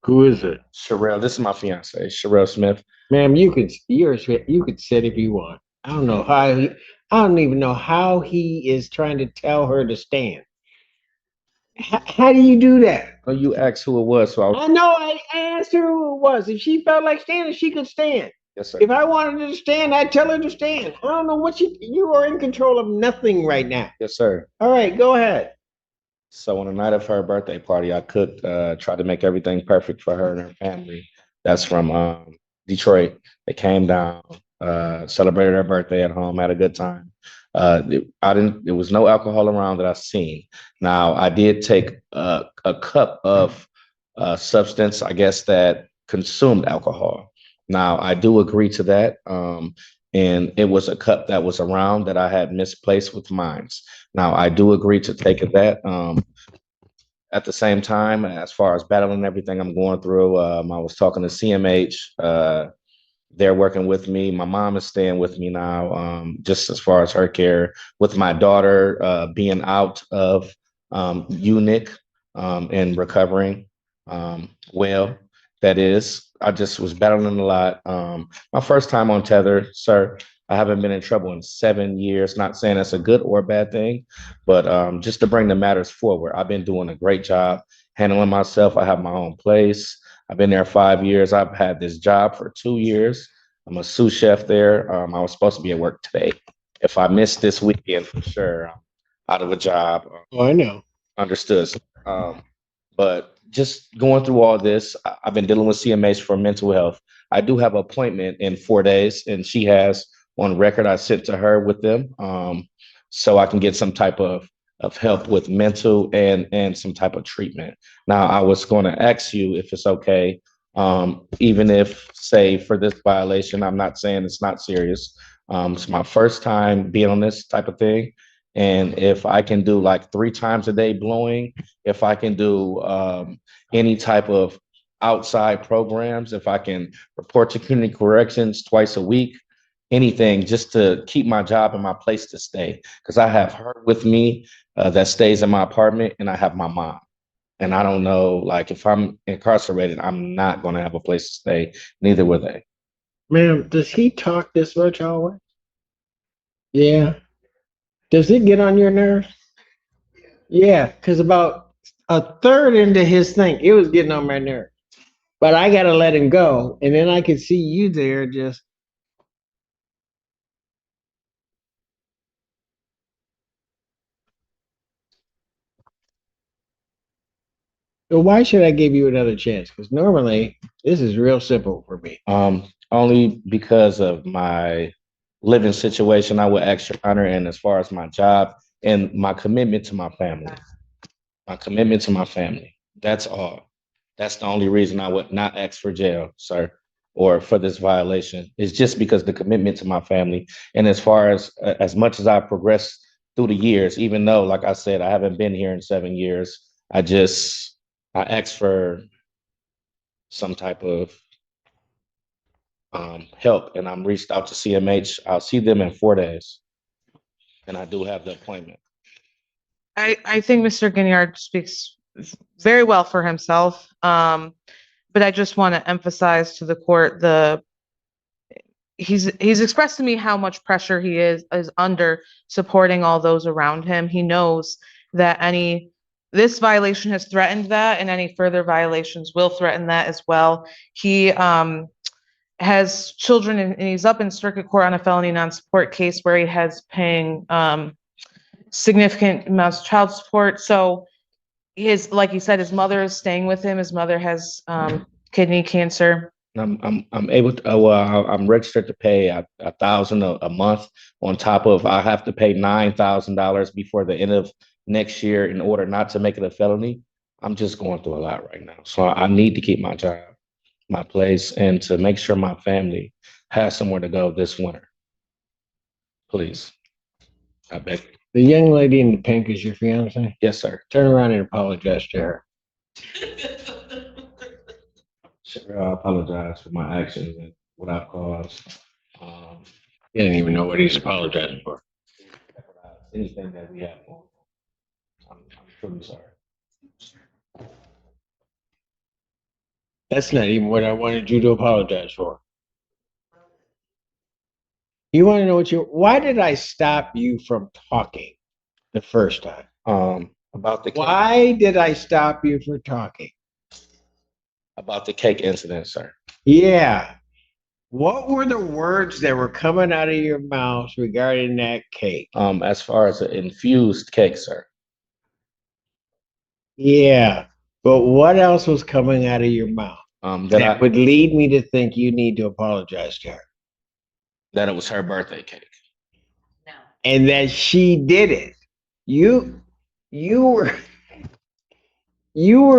Who is it? Sherelle, this is my fiance, Sherelle Smith. Ma'am, you could sit if you want. I don't know how I don't even know how he is trying to tell her to stand. How do you do that? Oh, you asked who it was, so I know I asked her who it was. If she felt like standing, she could stand. yes, sir. If I wanted her to stand, I'd tell her to stand. I don't know what you are in control of nothing right now. Yes, sir. All right, go ahead. So on the night of her birthday party, I cooked, tried to make everything perfect for her and her family. That's from Detroit. They came down, celebrated her birthday at home, had a good time. There was no alcohol around that I seen. Now I did take a cup of substance, I guess, that consumed alcohol. Now I do agree to that. And it was a cup that was around that I had misplaced with mines. Now I do agree to taking that. At the same time, as far as battling everything I'm going through, I was talking to CMH. They're working with me. My mom is staying with me now, just as far as her care. With my daughter being out of UNIC and recovering well, that is. I just was battling a lot. My first time on tether, sir. I haven't been in trouble in 7 years. Not saying that's a good or a bad thing, but just to bring the matters forward. I've been doing a great job handling myself. I have my own place. I've been there 5 years. I've had this job for 2 years. I'm a sous chef there. I was supposed to be at work today. If I missed this weekend, for sure, I'm out of a job. Oh, I know. Understood. But just going through all this, I've been dealing with CMH for mental health. I do have an appointment in 4 days, and she has on record I sent to her with them, so I can get some type of help with mental and some type of treatment. Now, I was going to ask you if it's okay, even if, say, for this violation, I'm not saying it's not serious. It's my first time being on this type of thing. And if I can do like 3 times a day blowing, if I can do any type of outside programs, if I can report to community corrections twice a week, anything just to keep my job and my place to stay. Because I have her with me that stays in my apartment, and I have my mom. And I don't know, like, if I'm incarcerated, I'm not going to have a place to stay. Neither will they. Ma'am, does he talk this much always? Yeah. Does it get on your nerves? Yeah, because about a third into his thing, it was getting on my nerves. But I gotta let him go, and then I could see you there just. So why should I give you another chance? Because normally this is real simple for me. Only because of my living situation, I would ask your honor, and as far as my job and my commitment to my family. My commitment to my family. That's all. That's the only reason I would not ask for jail, sir, or for this violation. It's just because the commitment to my family. And as far as much as I progressed through the years, even though, like I said, I haven't been here in 7 years, I asked for some type of help, and I'm reached out to CMH. I'll see them in 4 days, and I do have the appointment. I think Mr. Guillard speaks very well for himself. But I just want to emphasize to the court he's expressed to me how much pressure he is under supporting all those around him. He knows that this violation has threatened that, and any further violations will threaten that as well. He has children, and he's up in circuit court on a felony non-support case where he has paying significant amounts of child support. So like you said, his mother is staying with him. His mother has kidney cancer. I'm able to. I'm registered to pay $1,000 a month. On top of, I have to pay $9,000 before the end of next year in order not to make it a felony. I'm just going through a lot right now, so I need to keep my job, my place, and to make sure my family has somewhere to go this winter. Please, I beg you. The young lady in the pink is your fiance? Yes, sir. Turn around and apologize to her. Sure, I apologize for my actions and what I've caused. He didn't even know what he's apologizing for. Anything that we have on. I'm truly sorry. That's not even what I wanted you to apologize for. You want to know why did I stop you from talking the first time? About the cake. Why did I stop you from talking? About the cake incident, sir. Yeah. What were the words that were coming out of your mouth regarding that cake? As far as an infused cake, sir. Yeah. But what else was coming out of your mouth? That would lead me to think you need to apologize to her. That it was her birthday cake. No. And that she did it. You were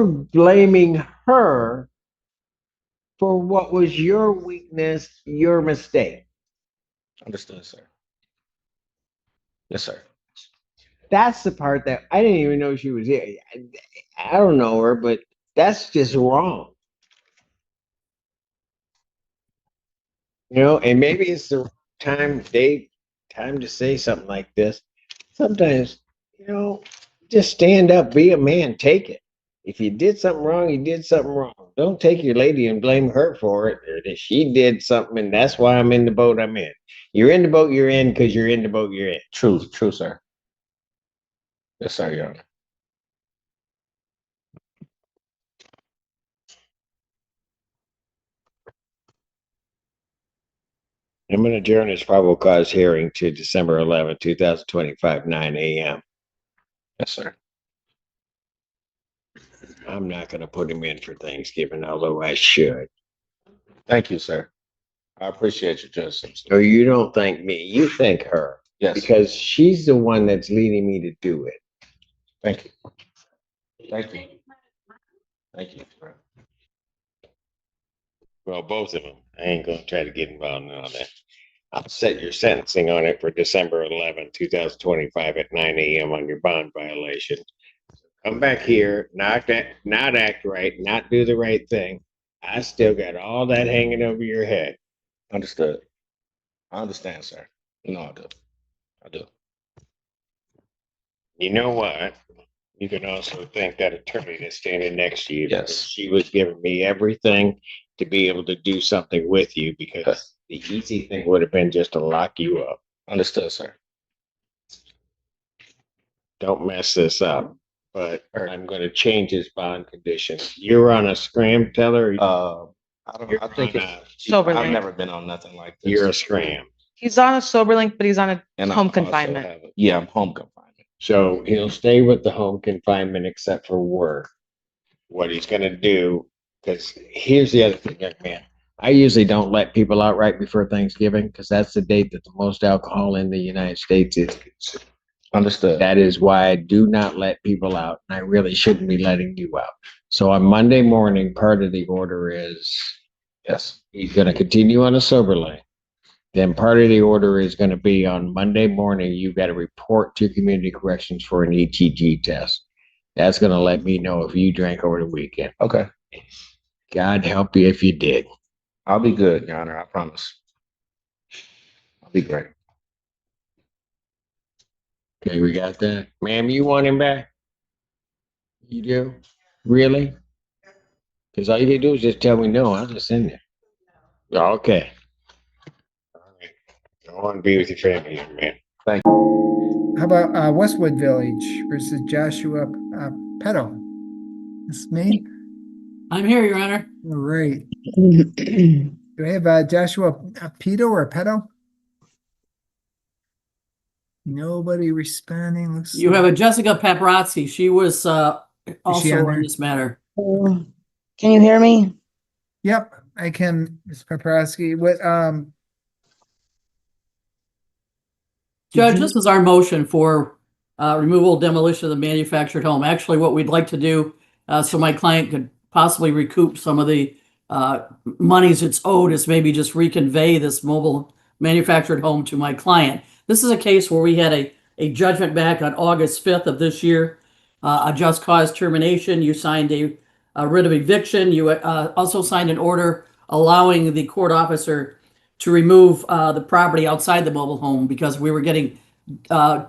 blaming her for what was your weakness, your mistake. Understood, sir. Yes, sir. That's the part that I didn't even know she was here. I don't know her, but that's just wrong. You know, and maybe it's the time to say something like this. Sometimes, just stand up, be a man, take it. If you did something wrong, you did something wrong. Don't take your lady and blame her for it, or that she did something and that's why I'm in the boat I'm in. You're in the boat you're in because you're in the boat you're in. True, sir. Yes, sir, Your Honor. I'm going to adjourn this probable cause hearing to December 11, 2025, 9 a.m. Yes, sir. I'm not going to put him in for Thanksgiving, although I should. Thank you, sir. I appreciate you, Judge Simpson. No, you don't thank me. You thank her. Yes. Because she's the one that's leading me to do it. Thank you. Thank you. Thank you. Well, both of them. I ain't going to try to get involved in all that. I'll set your sentencing on it for December 11, 2025 at 9 a.m. on your bond violation. Come back here, not act right, not do the right thing. I still got all that hanging over your head. Understood. I understand, sir. No, I do. I do. You know what? You can also thank that attorney that's standing next to you. Yes. Because she was giving me everything to be able to do something with you, because the easy thing would have been just to lock you up. Understood, sir. Don't mess this up. But I'm going to change his bond conditions. You're on a scram teller. I think Sober I've link. never been on nothing like this. You're a scram. He's on a sober link, but he's on a And I home also confinement. Yeah, I'm home confinement. So he'll stay with the home confinement except for work. What he's going to do, because here's the other thing, young man. I usually don't let people out right before Thanksgiving, because that's the date that the most alcohol in the United States is consumed. Understood. That is why I do not let people out, and I really shouldn't be letting you out. So on Monday morning, part of the order is, yes, he's going to continue on a sober lane. Then part of the order is going to be on Monday morning, you've got to report to community corrections for an ETG test. That's going to let me know if you drank over the weekend. Okay. God help you if you did. I'll be good, Your Honor. I promise. I'll be great. Okay, we got that. Ma'am, you want him back? You do? Really? Because all you can do is just tell me no. I'll just send it. Okay. All right. Go on, be with your family, young man. Thank you. How about Westwood Village versus Joshua Pedo? This me? I'm here, Your Honor. All right. Do I have Joshua Pedo or Pedo? Nobody responding. Looks You have a Jessica Paparazzi. She was also on there? in this matter. Can you hear me? Yep, I can. Ms. Paparazzi. What Judge, this is our motion for removal, demolition of the manufactured home. Actually, what we'd like to do, so my client could possibly recoup some of the monies it's owed, is maybe just reconvey this mobile manufactured home to my client. This is a case where we had a judgment back on August 5th of this year, a just cause termination. You signed a writ of eviction. You also signed an order allowing the court officer to remove the property outside the mobile home because we were getting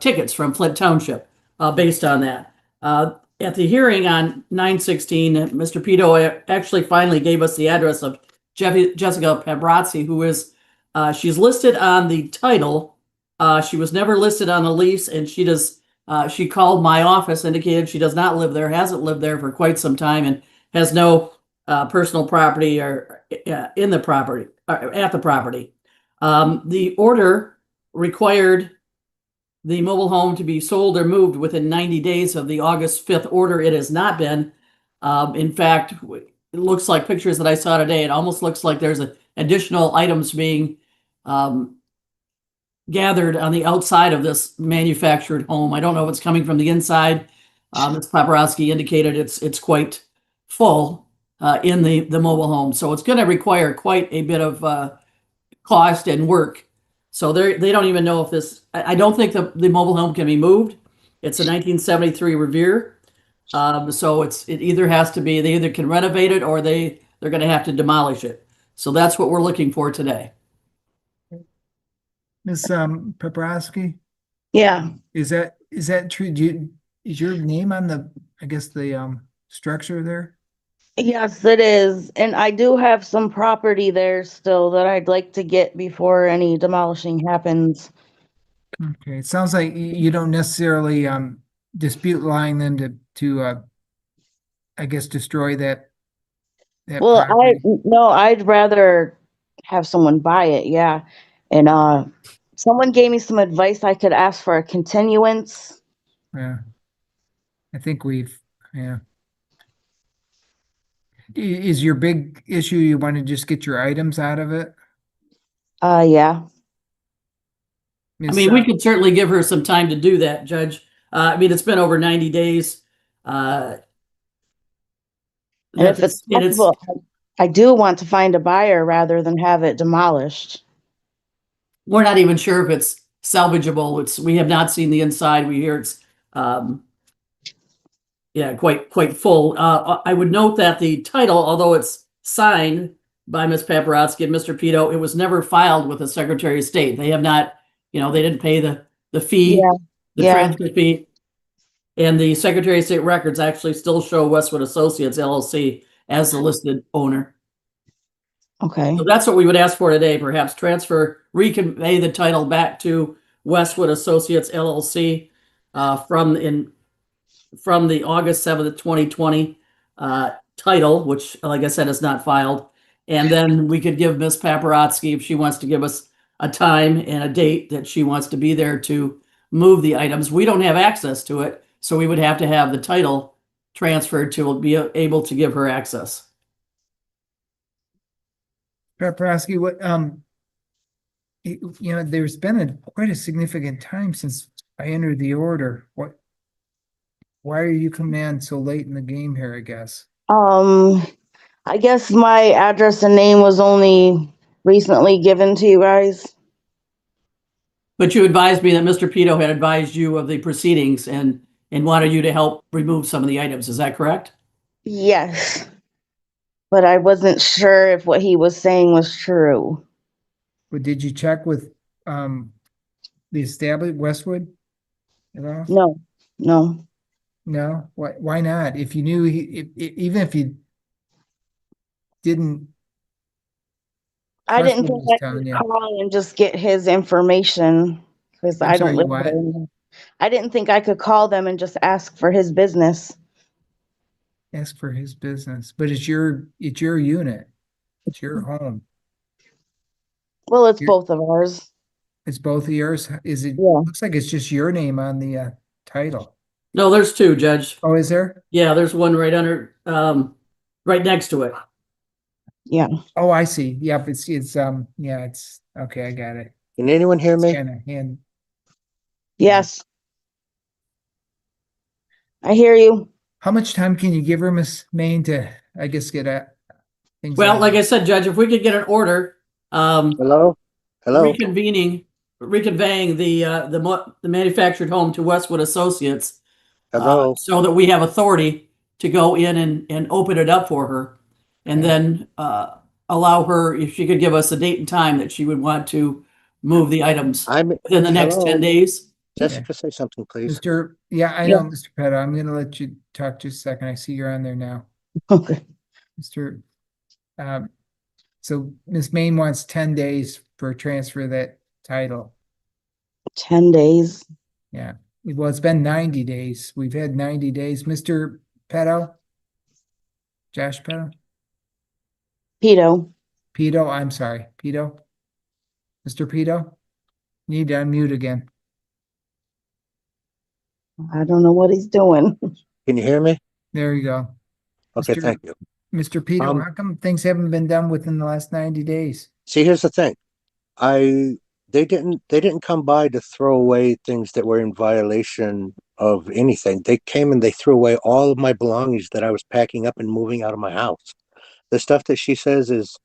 tickets from Flint Township based on that. At the hearing on 9/16, Mr. Pedo actually finally gave us the address of Jessica Paparazzi, who is, she's listed on the title. She was never listed on the lease, and she called my office, indicated she does not live there, hasn't lived there for quite some time, and has no personal property or in the property, or at the property. The order required the mobile home to be sold or moved within 90 days of the August 5th order. It has not been. In fact, it looks like pictures that I saw today, it almost looks like there's additional items being gathered on the outside of this manufactured home. I don't know if it's coming from the inside. Ms. Paparazzi indicated it's quite full in the mobile home. So it's going to require quite a bit of cost and work. So they don't even know if this, I don't think the mobile home can be moved. It's a 1973 Revere. So it either has to be, they either can renovate it or they're going to have to demolish it. So that's what we're looking for today. Ms. Paparazzi? Yeah. Is that true? Is your name on the, I guess, the structure there? Yes, it is. And I do have some property there still that I'd like to get before any demolishing happens. Okay, it sounds like you don't necessarily dispute allowing them to I guess destroy that Well, property. I'd rather have someone buy it, yeah. And someone gave me some advice I could ask for a continuance. Yeah. I think yeah. Is your big issue you want to just get your items out of it? Yeah. I mean, we could certainly give her some time to do that, Judge. I mean, it's been over 90 days. And if it's possible, I do want to find a buyer rather than have it demolished. We're not even sure if it's salvageable. We have not seen the inside. We hear it's quite full. I would note that the title, although it's signed, by Ms. Paparazzi and Mr. Pedo. It was never filed with the Secretary of State. They have not, they didn't pay the fee, Yeah, the yeah. transfer fee. And the Secretary of State records actually still show Westwood Associates LLC as the listed owner. Okay. So that's what we would ask for today, perhaps reconvey the title back to Westwood Associates LLC from the August 7th, 2020 title, which, like I said, is not filed. And then we could give Ms. Paparazzi, if she wants to give us a time and a date that she wants to be there to move the items. We don't have access to it, so we would have to have the title transferred to be able to give her access. Paprasky, there's been quite a significant time since I entered the order. Why are you coming in so late in the game here, I guess? I guess my address and name was only recently given to you guys. But you advised me that Mr. Pedo had advised you of the proceedings and wanted you to help remove some of the items. Is that correct? Yes. But I wasn't sure if what he was saying was true. But did you check with the established Westwood at all? No, no. No? Why not? If you knew even if you didn't. I didn't think I telling could you. call and just get his information because I don't sorry, live what? there. I didn't think I could call them and just ask for his business. Ask for his business, but it's your unit. It's your home. Well, it's both of ours. It's both of yours. Is it? Yeah. Looks like it's just your name on the title. No, there's two, Judge. Oh, is there? Yeah, there's one right under, right next to it. Yeah. Oh, I see. Yep, it's yeah, it's okay. I got it. Can anyone hear me? Kind of hand. Yes. I hear you. How much time can you give her, Miss Main, to I guess get at things? Well, like I said, Judge, if we could get an order, Hello? reconveying the manufactured home to Westwood Associates, Hello? so that we have authority to go in and open it up for her, and then allow her, if she could give us a date and time that she would want to move the items within the next 10 days. Jessica, say something, please. Mr. Yeah, I know, Mr. Pedo. I'm gonna let you talk just a second. I see you're on there now. Okay. Mr. So Miss Main wants 10 days for transfer of that title. 10 days. Yeah. Well, it's been 90 days. We've had 90 days. Mr. Pedo? Josh Pedo? Pedo. Pedo, I'm sorry. Pedo? Mr. Pedo? Need to unmute again. I don't know what he's doing. Can you hear me? There you go. Okay, Mr. thank you. Mr. Pedo, how come things haven't been done within the last 90 days? See, here's the thing. They didn't come by to throw away things that were in violation of anything. They came and they threw away all of my belongings that I was packing up and moving out of my house. The stuff that she says is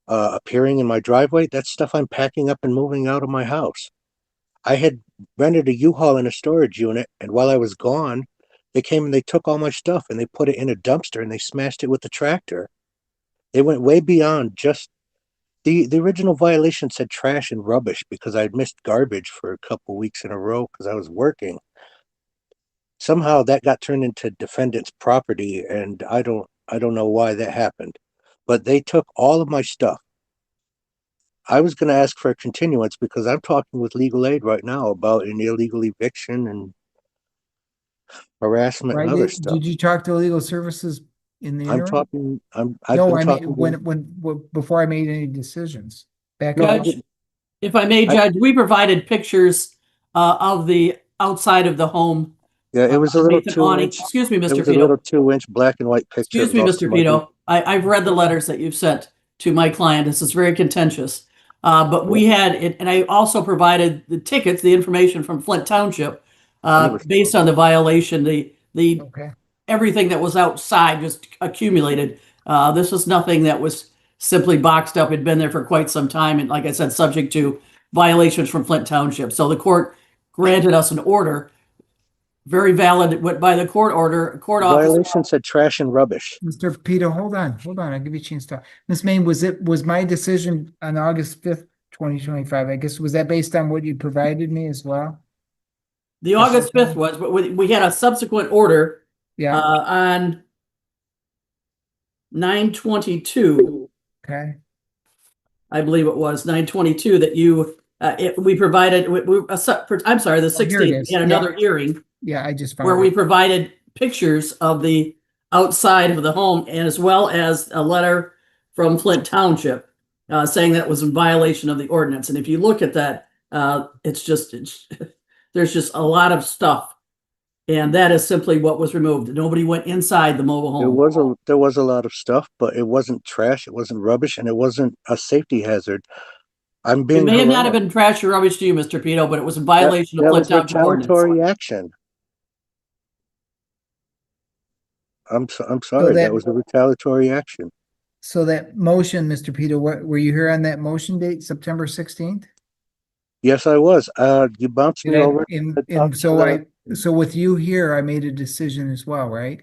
appearing in my driveway, that's stuff I'm packing up and moving out of my house. I had rented a U-Haul in a storage unit, and while I was gone, they came and they took all my stuff and they put it in a dumpster and they smashed it with the tractor. They went way beyond just the original violation said trash and rubbish because I'd missed garbage for a couple weeks in a row because I was working. Somehow that got turned into defendant's property, and I don't know why that happened. But they took all of my stuff. I was going to ask for a continuance because I'm talking with legal aid right now about an illegal eviction and harassment and other stuff. Did you talk to legal services in the interim? When before I made any decisions. Judge, if I may, Judge, we provided pictures of the outside of the home. Yeah, it was a little 2-inch. Excuse me, Mr. Pedo. It was a little 2-inch black and white picture. Excuse me, Mr. Pedo. I've read the letters that you've sent to my client. This is very contentious. But we had it, and I also provided the tickets, the information from Flint Township, based on the violation, everything that was outside just accumulated. This was nothing that was simply boxed up. It'd been there for quite some time, and like I said, subject to violations from Flint Township. So the court granted us an order very valid, what by the court order, court officer. Violation said trash and rubbish. Mr. Pedo, hold on. I'll give you a chance to talk. Ms. Main, was my decision on August 5th, 2025, I guess, was that based on what you provided me as well? The August 5th was, but we had a subsequent order. Yeah. On 9/22. Okay. I believe it was 9/22 that you, we provided, I'm sorry, the 16th, we had another hearing. Yeah, I just found where it. we provided pictures of the outside of the home and as well as a letter from Flint Township saying that it was in violation of the ordinance. And if you look at that, there's just a lot of stuff. And that is simply what was removed. Nobody went inside the mobile home. There was a lot of stuff, but it wasn't trash, it wasn't rubbish, and it wasn't a safety hazard. It may not have been trash or rubbish to you, Mr. Pedo, but it was a violation of Flint Township ordinance. Retaliatory action. I'm sorry, that was a retaliatory action. So that motion, Mr. Peter, were you here on that motion date, September 16th? Yes, I was. You bounced me over. So with you here, I made a decision as well, right?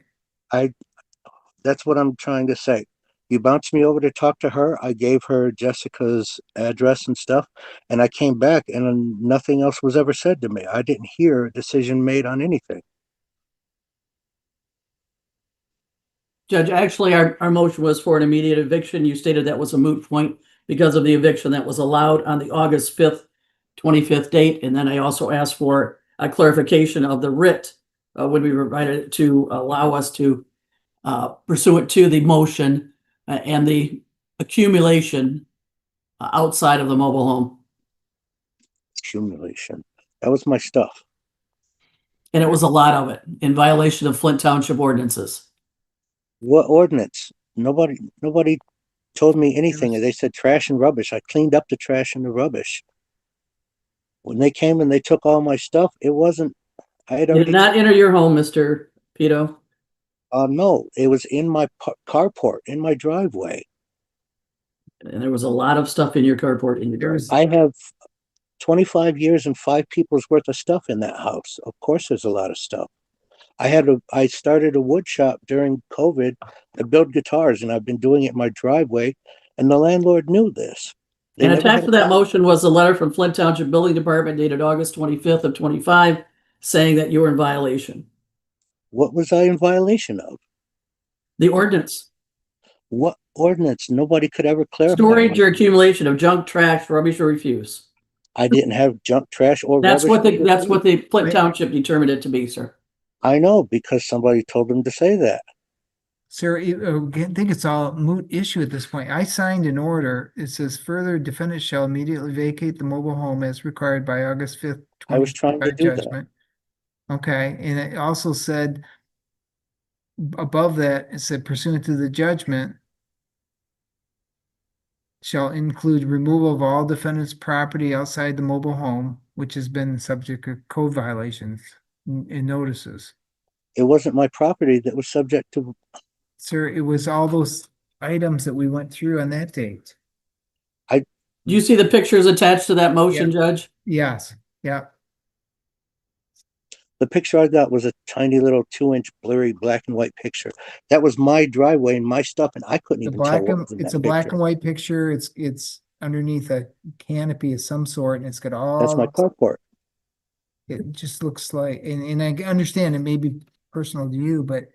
That's what I'm trying to say. You bounced me over to talk to her. I gave her Jessica's address and stuff, and I came back and nothing else was ever said to me. I didn't hear a decision made on anything. Judge, actually, our motion was for an immediate eviction. You stated that was a moot point because of the eviction that was allowed on the August 5th, 25th date. And then I also asked for a clarification of the writ when we provided it to allow us to pursue it to the motion and the accumulation outside of the mobile home. Accumulation. That was my stuff. And it was a lot of it in violation of Flint Township ordinances. What ordinance? Nobody told me anything. They said trash and rubbish. I cleaned up the trash and the rubbish. When they came and they took all my stuff, it wasn't. I had You did not enter your home, Mr. Pedo. No, it was in my carport, in my driveway. And there was a lot of stuff in your carport in your driveway. I have 25 years and 5 people's worth of stuff in that house. Of course, there's a lot of stuff. I started a wood shop during COVID. I build guitars, and I've been doing it in my driveway, and the landlord knew this. And attached to that motion was a letter from Flint Township Building Department dated August 25th of 25 saying that you were in violation. What was I in violation of? The ordinance. What ordinance? Nobody could ever clarify. Storage or accumulation of junk, trash, rubbish, or refuse. I didn't have junk, trash, or That's rubbish. that's what the Flint Township determined it to be, sir. I know, because somebody told them to say that. Sir, I think it's all a moot issue at this point. I signed an order. It says further defendant shall immediately vacate the mobile home as required by August 5th. I was trying to do that. Okay, and it also said above that, it said pursuant to the judgment shall include removal of all defendant's property outside the mobile home, which has been subject of code violations and notices. It wasn't my property that was subject to. Sir, it was all those items that we went through on that date. Do you see the pictures attached to that motion, Judge? Yes. Yeah. The picture I got was a tiny little 2-inch blurry black and white picture. That was my driveway and my stuff, and I couldn't even tell what was in It's that a black picture. and white picture. It's underneath a canopy of some sort, and it's got all. That's my carport. It just looks like, and I understand it may be personal to you, but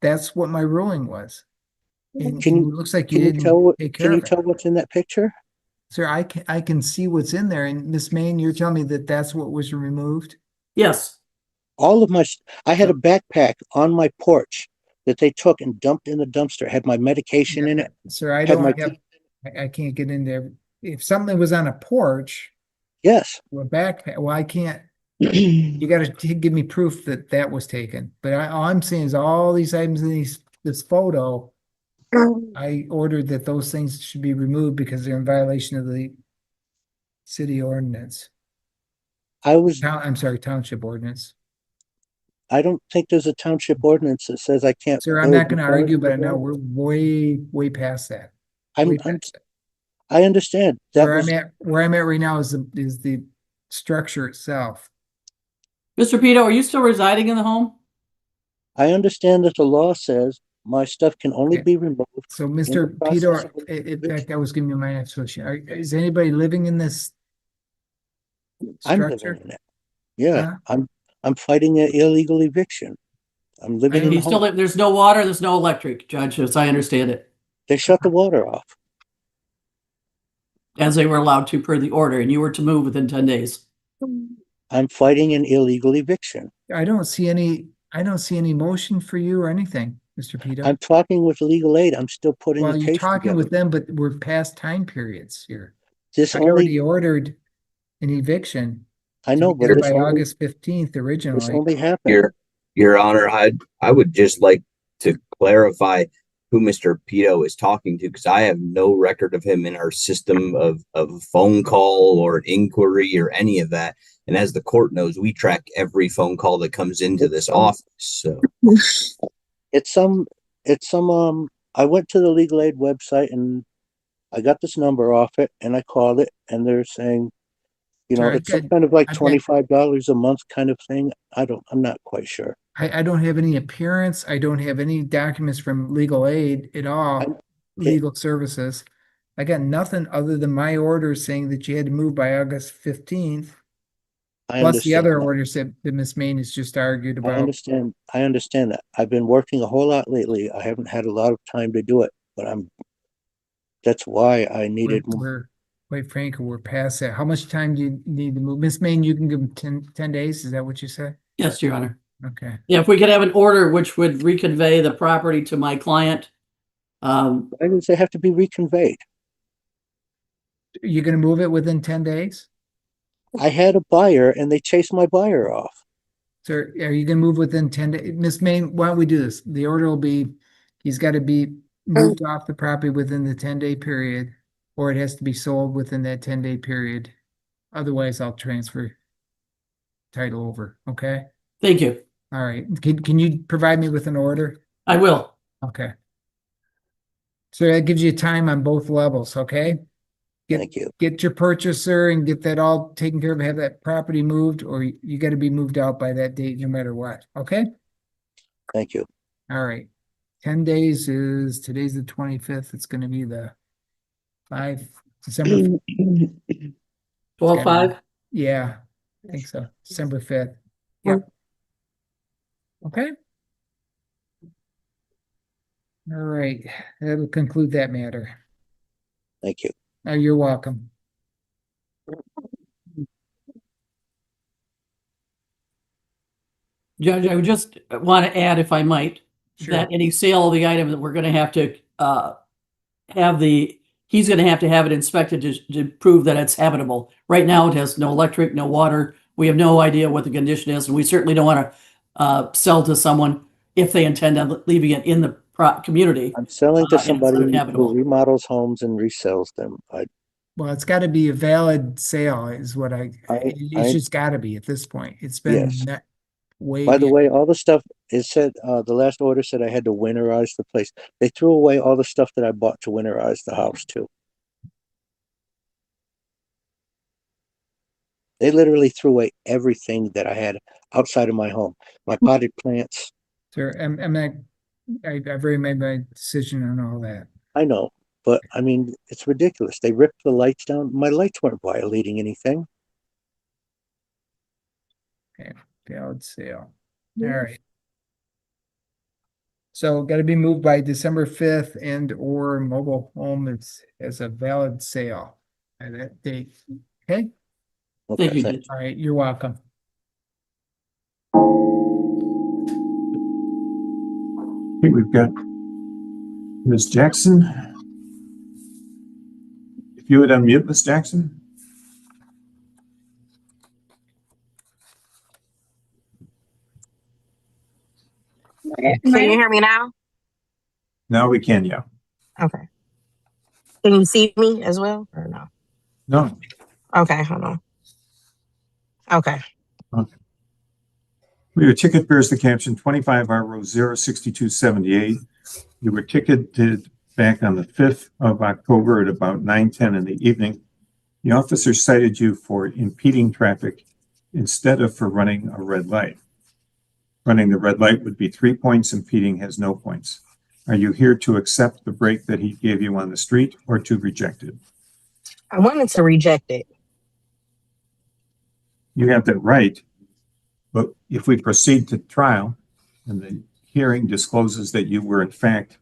that's what my ruling was. And it looks like you didn't take care of it. Can you tell what's in that picture? Sir, I can see what's in there. And Miss Main, you're telling me that that's what was removed? Yes. All of my, I had a backpack on my porch that they took and dumped in the dumpster. It had my medication in it. Sir, I can't get in there. If something was on a porch. Yes. A backpack, well, I can't. You got to give me proof that that was taken. But all I'm saying is all these items in this photo, I ordered that those things should be removed because they're in violation of the city ordinance. I'm sorry, township ordinance. I don't think there's a township ordinance that says I can't. Sir, I'm not going to argue, but I know we're way past that. I understand. Where I'm at right now is the structure itself. Mr. Pedo, are you still residing in the home? I understand that the law says my stuff can only Okay. be removed. So, in the Mr. process Peter, of in fact, that was giving me my next question. Is anybody living in this I'm living structure? in it. Yeah, Huh? I'm fighting an illegal eviction. I'm living in the You still home. live, there's no water, there's no electric, Judge, as I understand it, They shut the water off. as they were allowed to per the order, and you were to move within 10 days. I'm fighting an illegal eviction. I don't see any motion for you or anything, Mr. Peter. I'm talking with legal aid. I'm still putting Well, a you're case talking together. with them, but we're past time periods here. This I only, already ordered an eviction I to know, be but there this by only, August 15th this originally. only happened. Your Honor, I would just like to clarify who Mr. Pedo is talking to, because I have no record of him in our system of a phone call or an inquiry or any of that. And as the court knows, we track every phone call that comes into this office. So It's some, I went to the legal aid website and I got this number off it and I called it and they're saying, Sir, it's some kind of like $25 a month kind of thing. I'm not quite sure. I don't have any appearance. I don't have any documents from legal aid at all, legal services. I got nothing other than my order saying that you had to move by August 15th. I Plus the understand other that. orders that Miss Main has just argued I about. understand that. I've been working a whole lot lately. I haven't had a lot of time to do it, but that's why I needed more. We're quite frankly, we're past that. How much time do you need to move? Miss Main, you can give them 10 days. Is that what you said? Yes, Your Honor. Okay. Yeah, if we could have an order which would reconvey the property to my client. Why does it have to be reconveyed? You're gonna move it within 10 days? I had a buyer and they chased my buyer off. Sir, are you gonna move within 10 days? Miss Main, why don't we do this? The order will be, he's gotta be moved off the property within the 10-day period, or it has to be sold within that 10-day period. Otherwise, I'll transfer title over, okay? Thank you. All right, can you provide me with an order? I will. Okay. So that gives you time on both levels, okay? Thank you. Get your purchaser and get that all taken care of, have that property moved, or you gotta be moved out by that date no matter what, okay? Thank you. All right. 10 days is, today's the 25th, it's gonna be the December 12/5? Yeah, I think so, December 5th. Yep. Okay. All right, that'll conclude that matter. Thank you. Oh, you're welcome. Judge, I would just want to add, if I might, Sure. that any sale of the item that we're going to have to he's going to have it inspected to prove that it's habitable. Right now, it has no electric, no water. We have no idea what the condition is, and we certainly don't want to sell to someone if they intend on leaving it in the community. I'm selling to and it's somebody who uninhabitable. remodels homes and resells them. Well, it's gotta be a valid sale is what it's just gotta be at this point. It's been Yes. way. By the way, all the stuff, it said, the last order said I had to winterize the place. They threw away all the stuff that I bought to winterize the house too. They literally threw away everything that I had outside of my home. My potted plants. Sir, I've already made my decision on all that. I know, but I mean, it's ridiculous. They ripped the lights down. My lights weren't violating anything. Okay, valid sale. All right. So gotta be moved by December 5th and or mobile home as a valid sale at that date. Okay? Thank you. All right, you're welcome. Okay, we've got Ms. Jackson. If you would unmute Ms. Jackson. Can you hear me now? Now we can, yeah. Okay. Can you see me as well or no? No. Okay, hold on. Okay. Okay. Your ticket bears the caption 25 RO 06278. You were ticketed back on the 5th of October at about 9:10 in the evening. The officer cited you for impeding traffic instead of for running a red light. Running the red light would be 3 points, impeding has no points. Are you here to accept the break that he gave you on the street or to reject it? I wanted to reject it. You have that right, but if we proceed to trial and the hearing discloses that you were in fact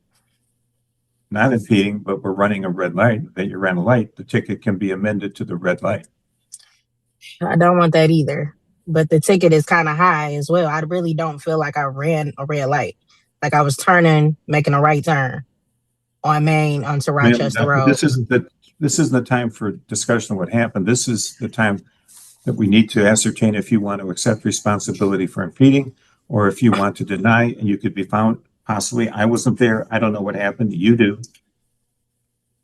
not impeding, but were running a red light, that you ran a light, the ticket can be amended to the red light. I don't want that either. But the ticket is kind of high as well. I really don't feel like I ran a red light. Like I was turning, making a right turn on Main onto Rochester Road. This isn't the time for discussion of what happened. This is the time that we need to ascertain if you want to accept responsibility for impeding or if you want to deny, and you could be found possibly, I wasn't there, I don't know what happened, you do.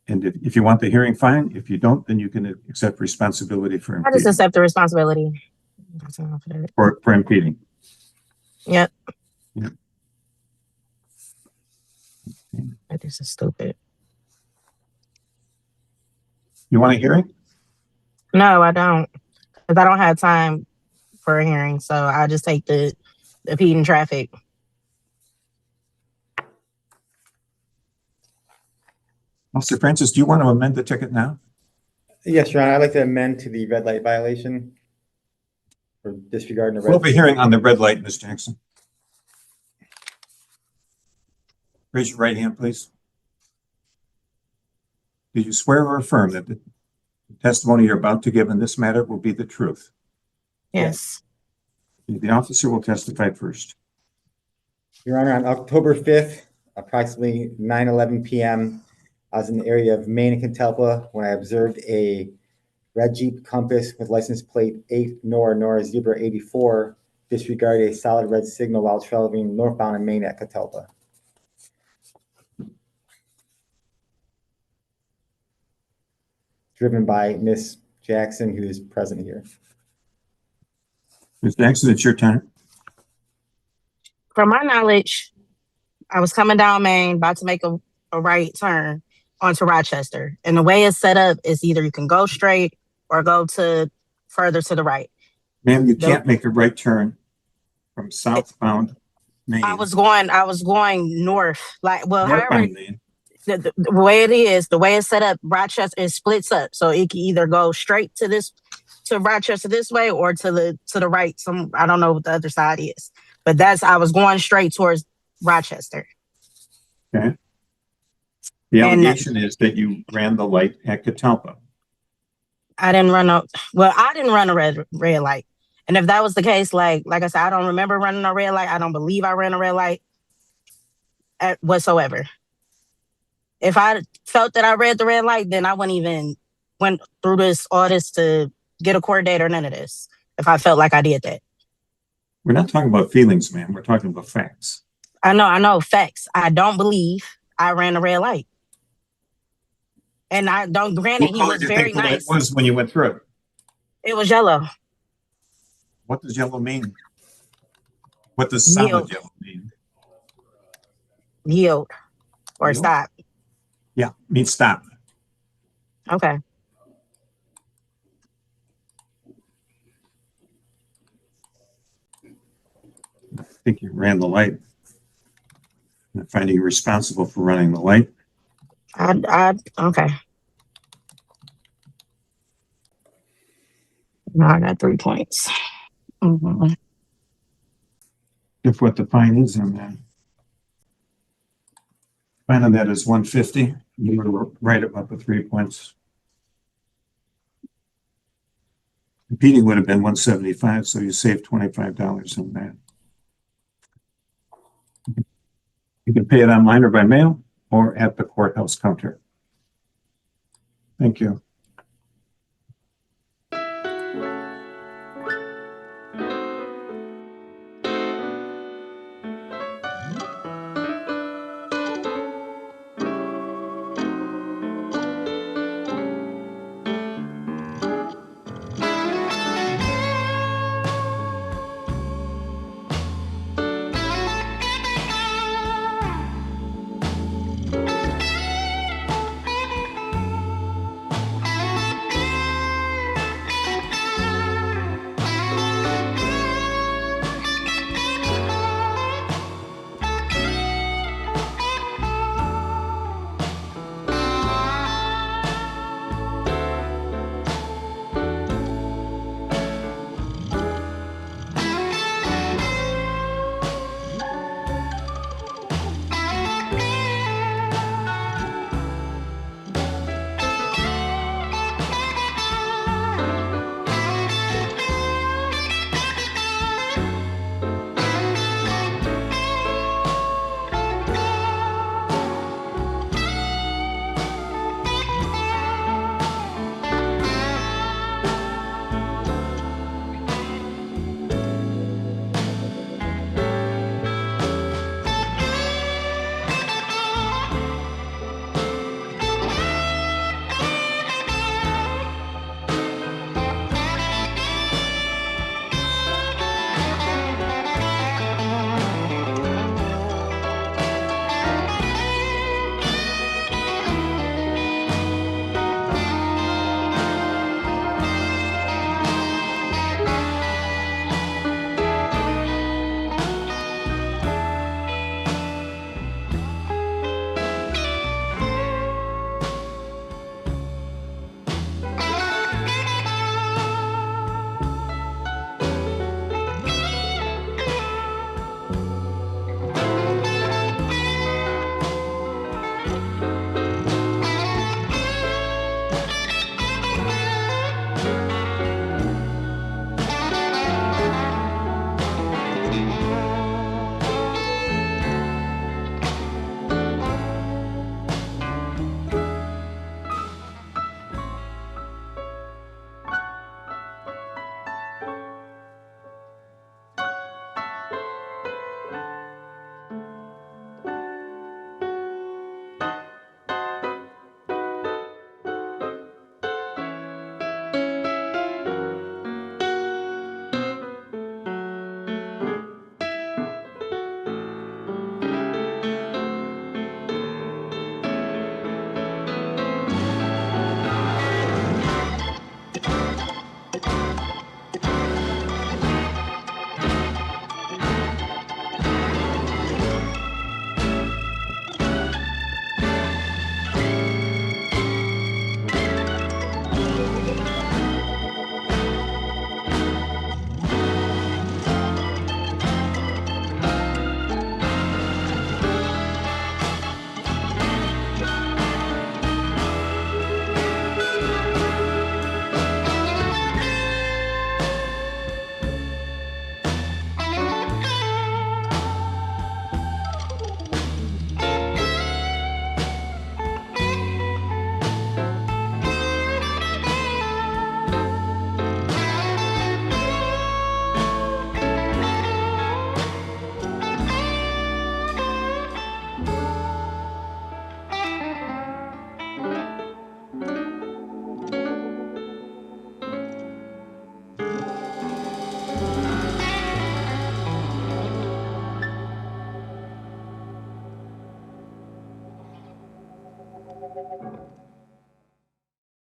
And if you want the hearing, fine. If you don't, then you can accept responsibility for I impeding. just accept the responsibility. For impeding. Yep. Yep. This is stupid. You want a hearing? No, I don't. Because I don't have time for a hearing. So I just take the impeding traffic. Officer Francis, do you want to amend the ticket now? Yes, Your Honor, I'd like to amend to the red light violation for disregarding the red. We'll be hearing on the red light, Ms. Jackson. Raise your right hand, please. Do you swear or affirm that the testimony you're about to give in this matter will be the truth? Yes. The officer will testify first. Your Honor, on October 5th, approximately 9:11 p.m., I was in the area of Main and Catalpa when I observed a red Jeep Compass with license plate 8 Nora Zebra 84 disregard a solid red signal while traveling northbound in Main at Catalpa. Driven by Miss Jackson, who is present here. Ms. Jackson, it's your time. From my knowledge, I was coming down Main, about to make a right turn onto Rochester. And the way it's set up is either you can go straight or go to further to the right. Ma'am, you can't make a right turn from southbound Main. I was going north, like, well, Northbound however, Main. the way it is, the way it's set up, Rochester, it splits up. So it can either go straight to Rochester this way or to the right. I don't know what the other side is, but I was going straight towards Rochester. Okay. The allegation is that you ran the light at Catalpa. I didn't run a red light. And if that was the case, like I said, I don't remember running a red light. I don't believe I ran a red light whatsoever. If I felt that I read the red light, then I wouldn't even went through all this to get a court date or none of this. If I felt like I did that. We're not talking about feelings, ma'am. We're talking about facts. I know facts. I don't believe I ran a red light. And I don't, granted, he was very nice. What was when you went through? It was yellow. What does yellow mean? What does solid yellow mean? Yield or Yield? stop. Yeah, means stop. Okay. I think you ran the light. I'm finding you responsible for running the light. Okay. Now I got 3 points. Mm-hmm. If what the fine is on that. Fine on that is 150. You were right about the 3 points. Impeding would have been 175, so you saved $25 on that. You can pay it online or by mail or at the courthouse counter. Thank you.